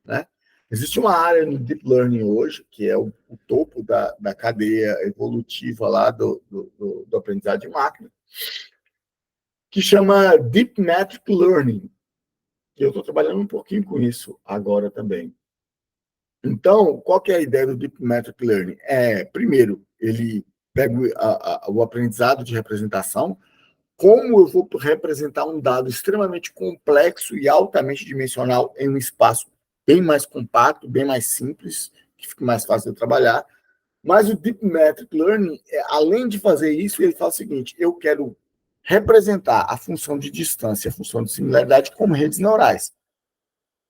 Né? Existe uma área no Deep Learning hoje, que é o topo da cadeia evolutiva lá do aprendizado de máquina, que chama Deep Metric Learning. E eu estou trabalhando um pouquinho com isso agora também. Então, qual que é a ideia do Deep Metric Learning? Primeiro, ele pega o aprendizado de representação, como eu vou representar um dado extremamente complexo e altamente dimensional em um espaço bem mais compacto, bem mais simples, que fica mais fácil de trabalhar. Mas o Deep Metric Learning, além de fazer isso, ele faz o seguinte: eu quero representar a função de distância, a função de similaridade como redes neurais.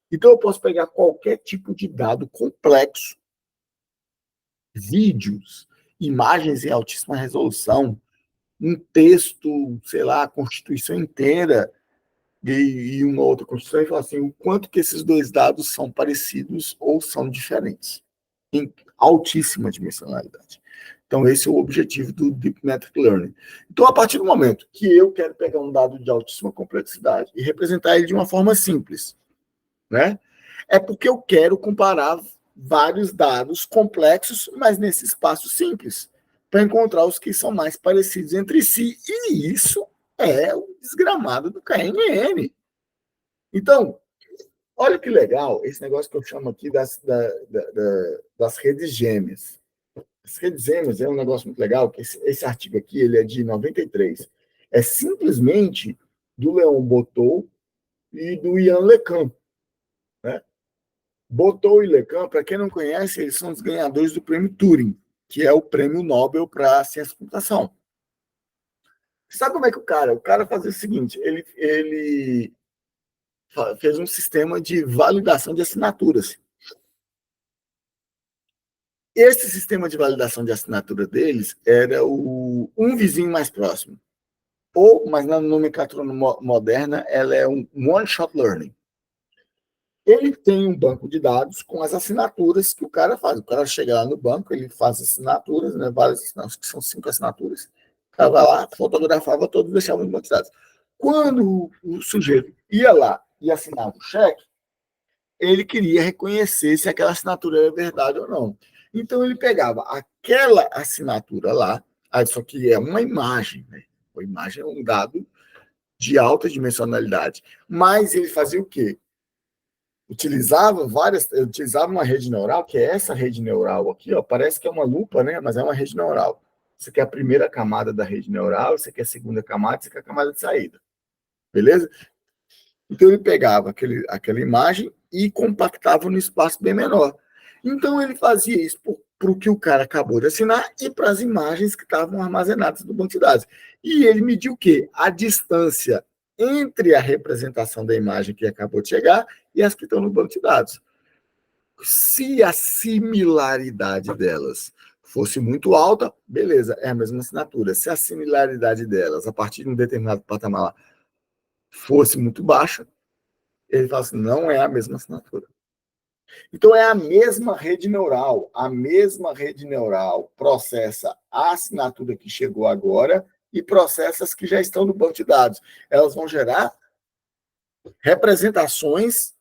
Então, eu posso pegar qualquer tipo de dado complexo, vídeos, imagens em altíssima resolução, um texto, sei lá, a Constituição inteira e uma outra Constituição, e falar assim, o quanto que esses dois dados são parecidos ou são diferentes, em altíssima dimensionalidade. Então, esse é o objetivo do Deep Metric Learning. Então, a partir do momento que eu quero pegar um dado de altíssima complexidade e representar ele de uma forma simples, né? É porque eu quero comparar vários dados complexos, mas nesse espaço simples, para encontrar os que são mais parecidos entre si. E isso é o desgramado do KNN. Então, olha que legal esse negócio que eu chamo aqui das redes gêmeas. As redes gêmeas é um negócio muito legal, que esse artigo aqui ele é de 93. É simplesmente do Leon Botou e do Ian LeCun. Né? Botou e LeCun, para quem não conhece, eles são os ganhadores do prêmio Turing, que é o prêmio Nobel para ciência da computação. Sabe como é que o cara fazia o seguinte, ele fez um sistema de validação de assinaturas. Esse sistema de validação de assinatura deles era um vizinho mais próximo. Mas na nomenclatura moderna, ela é um one-shot learning. Ele tem um banco de dados com as assinaturas que o cara faz. O cara chega lá no banco, ele faz assinaturas, né, várias assinaturas, que são 5 assinaturas. O cara vai lá, fotografava todos e deixava no banco de dados. Quando o sujeito ia lá e assinava o cheque, ele queria reconhecer se aquela assinatura era verdade ou não. Então, ele pegava aquela assinatura lá, só que é uma imagem, né? A imagem é um dado de alta dimensionalidade. Mas ele fazia o quê? Utilizava uma rede neural, que é essa rede neural aqui, ó, parece que é uma lupa, né? Mas é uma rede neural. Você quer a primeira camada da rede neural, você quer a segunda camada, você quer a camada de saída. Beleza? Então, ele pegava aquela imagem e compactava no espaço bem menor. Então, ele fazia isso por para o que o cara acabou de assinar e para as imagens que estavam armazenadas no banco de dados. E ele mediu o quê? A distância entre a representação da imagem que acabou de chegar e as que estão no banco de dados. Se a similaridade delas fosse muito alta, beleza, é a mesma assinatura. Se a similaridade delas, a partir de um determinado patamar, fosse muito baixa, ele fala assim, não é a mesma assinatura. Então, é a mesma rede neural. A mesma rede neural processa a assinatura que chegou agora e processa as que já estão no banco de dados. Elas vão gerar representações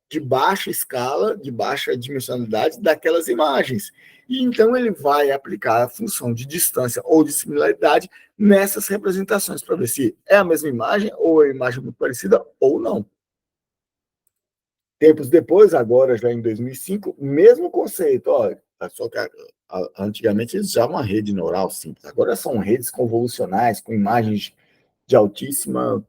de baixa escala, de baixa dimensionalidade daquelas imagens. E então ele vai aplicar a função de distância ou de similaridade nessas representações para ver se é a mesma imagem ou é a imagem muito parecida ou não. Tempos depois, agora já em 2005, mesmo conceito, olha, só que antigamente eles usavam uma rede neural simples, agora são redes convolucionais com imagens de altíssima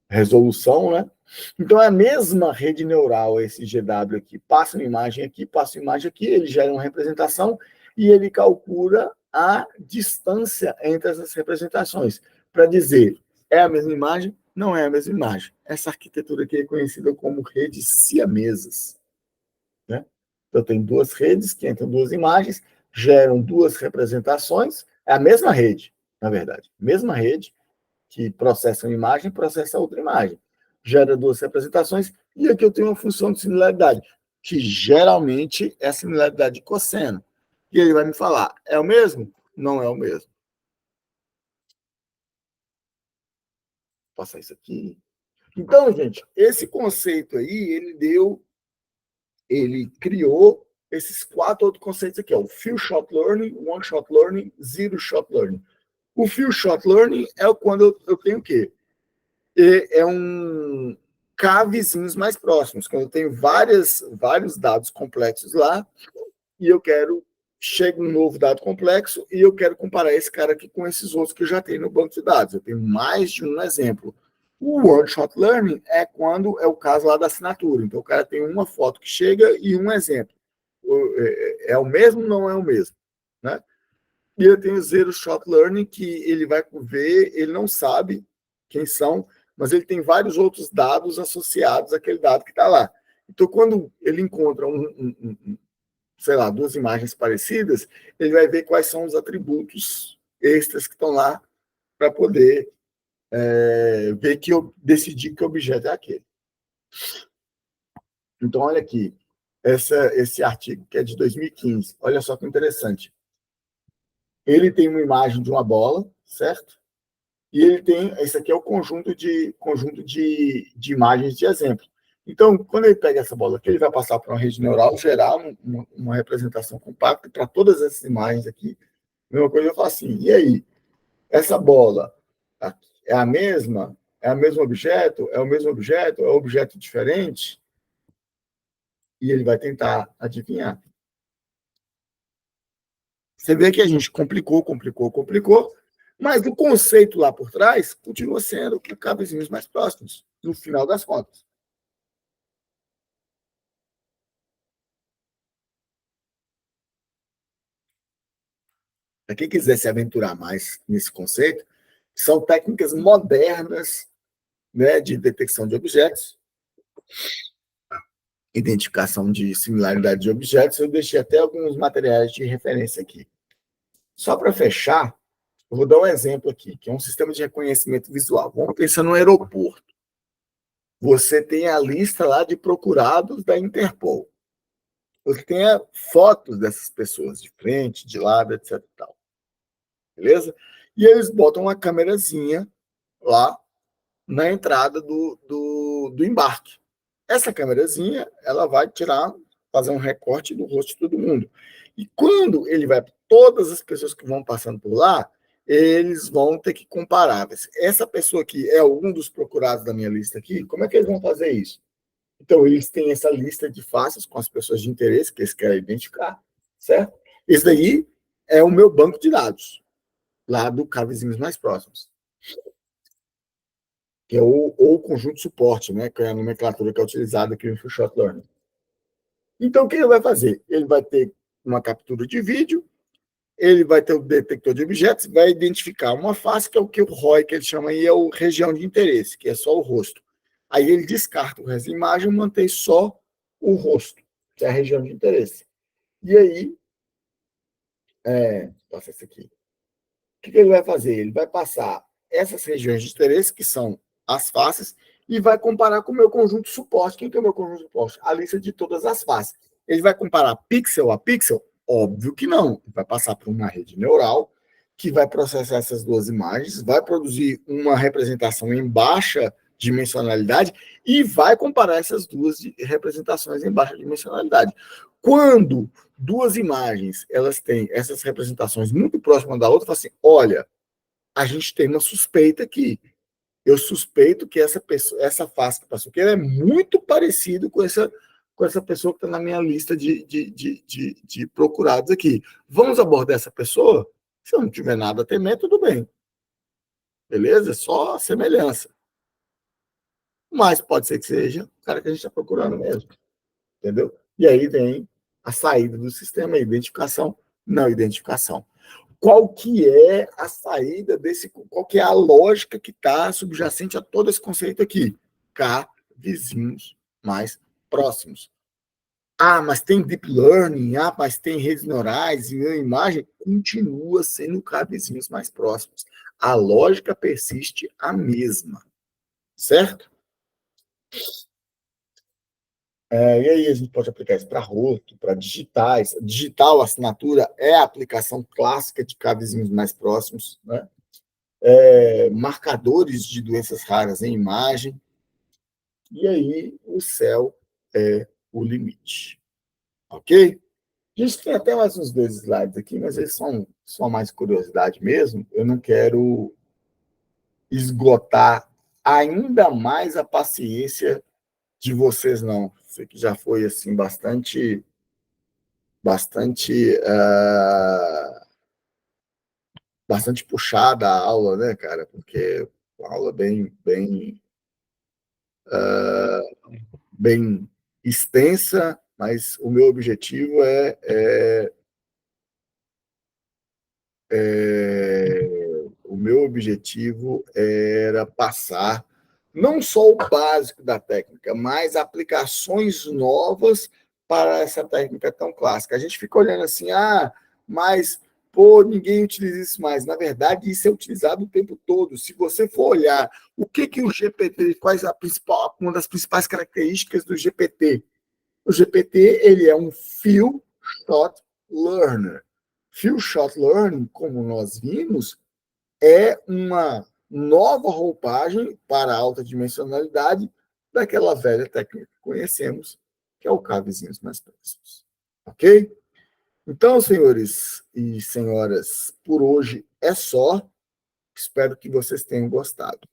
resolução, né? Então é a mesma rede neural, esse GW aqui, passa uma imagem aqui, ele gera uma representação e ele calcula a distância entre essas representações para dizer, é a mesma imagem? Não é a mesma imagem. Essa arquitetura aqui é conhecida como redes siamesas, né? Então tem duas redes que entram duas imagens, geram duas representações, é a mesma rede, na verdade, mesma rede, que processa uma imagem, processa outra imagem. Gera duas representações, e aqui eu tenho uma função de similaridade, que geralmente é a similaridade de cosseno. E ele vai me falar, é o mesmo? Não é o mesmo. Vou passar isso aqui. Então, gente, esse conceito aí, ele criou esses 4 outros conceitos aqui, ó, o Few Shot Learning, One Shot Learning, Zero Shot Learning. O Few Shot Learning é quando eu tenho o quê? É um K-vizinhos mais próximos, quando eu tenho vários dados complexos lá, e eu quero, chega um novo dado complexo, e eu quero comparar esse cara aqui com esses outros que eu já tenho no banco de dados. Eu tenho mais de um exemplo. O One-Shot Learning é quando é o caso lá da assinatura. Então, o cara tem uma foto que chega e um exemplo. É o mesmo ou não é o mesmo? Né? E eu tenho o Zero Shot Learning, que ele vai ver, ele não sabe quem são, mas ele tem vários outros dados associados àquele dado que está lá. Então, quando ele encontra sei lá, duas imagens parecidas, ele vai ver quais são os atributos extras que estão lá para poder ver que eu decidi que objeto é aquele. Então, olha aqui, esse artigo que é de 2015, olha só que interessante. Ele tem uma imagem de uma bola, certo? E ele tem, esse aqui é o conjunto de imagens de exemplo. Então, quando ele pega essa bola aqui, ele vai passar para uma rede neural, gerar uma representação compacta para todas essas imagens aqui. A mesma coisa eu faço assim, e aí? Essa bola é a mesma? É o mesmo objeto? É o mesmo objeto? É um objeto diferente? E ele vai tentar adivinhar. Você vê que a gente complicou, mas o conceito lá por trás continua sendo que cabe vizinhos mais próximos, no final das contas. Para quem quiser se aventurar mais nesse conceito, são técnicas modernas, né, de detecção de objetos, identificação de similaridade de objetos. Eu deixei até alguns materiais de referência aqui. Só para fechar, eu vou dar um exemplo aqui, que é um sistema de reconhecimento visual. Vamos pensar no aeroporto. Você tem a lista lá de procurados da Interpol. Você tem fotos dessas pessoas, de frente, de lado, etc. Tal. Beleza? E eles botam uma câmerazinha lá na entrada do embarque. Essa câmerazinha, ela vai fazer um recorte do rosto de todo mundo. E quando ele vai, todas as pessoas que vão passando por lá, eles vão ter que comparar. Essa pessoa aqui é algum dos procurados da minha lista aqui? Como é que eles vão fazer isso? Então, eles têm essa lista de faces com as pessoas de interesse que eles querem identificar, certo? Esse daí é o meu banco de dados, lá do K-vizinhos mais próximos, que é o conjunto de suporte, né, que é a nomenclatura que é utilizada aqui no Few Shot Learning. Então, o que ele vai fazer? Ele vai ter uma captura de vídeo, ele vai ter o detector de objetos, vai identificar uma face, que é o que o ROI, que ele chama aí, é o região de interesse, que é só o rosto. Aí ele descarta o resto da imagem e mantém só o rosto, que é a região de interesse. E aí, passa esse aqui. O que ele vai fazer? Ele vai passar essas regiões de interesse, que são as faces, e vai comparar com o meu conjunto suporte. Quem que é o meu conjunto suporte? A lista de todas as faces. Ele vai comparar pixel a pixel? Óbvio que não. Ele vai passar por uma rede neural que vai processar essas duas imagens, vai produzir uma representação em baixa dimensionalidade e vai comparar essas duas representações em baixa dimensionalidade. Quando duas imagens elas têm essas representações muito próximas da outra, fala assim, olha, a gente tem uma suspeita aqui. Eu suspeito que essa pessoa, essa face que passou aqui, ela é muito parecida com essa pessoa que está na minha lista de procurados aqui. Vamos abordar essa pessoa? Se eu não tiver nada a temer, tudo bem. Beleza? Só semelhança. Mas pode ser que seja o cara que a gente está procurando mesmo. Entendeu? E aí vem a saída do sistema, a identificação, não identificação. Qual que é a saída desse, qual que é a lógica que está subjacente a todo esse conceito aqui? K, vizinhos mais próximos. Ah, mas tem deep learning, mas tem redes neurais e a imagem continua sendo K, vizinhos mais próximos. A lógica persiste a mesma, certo? E aí a gente pode aplicar isso para rosto, para digitais. Digital, assinatura, é a aplicação clássica de cabezinhos mais próximos, né? Marcadores de doenças raras em imagem. E aí o céu é o limite. Ok? A gente tem até mais uns 2 slides aqui, mas eles são só mais curiosidade mesmo. Eu não quero esgotar ainda mais a paciência de vocês, não. Isso que já foi assim bastante puxada a aula, né, cara? Porque uma aula bem extensa, mas o meu objetivo o meu objetivo era passar não só o básico da técnica, mas aplicações novas para essa técnica tão clássica. A gente fica olhando assim, mas pô, ninguém utiliza isso mais. Na verdade, isso é utilizado o tempo todo. Se você for olhar o que o GPT, uma das principais características do GPT. O GPT, ele é um few shot learner. Few shot learning, como nós vimos, é uma nova roupagem para a alta dimensionalidade daquela velha técnica que conhecemos, que é o cabezinhos mais próximos. Ok? Então, senhores e senhoras, por hoje é só. Espero que vocês tenham gostado.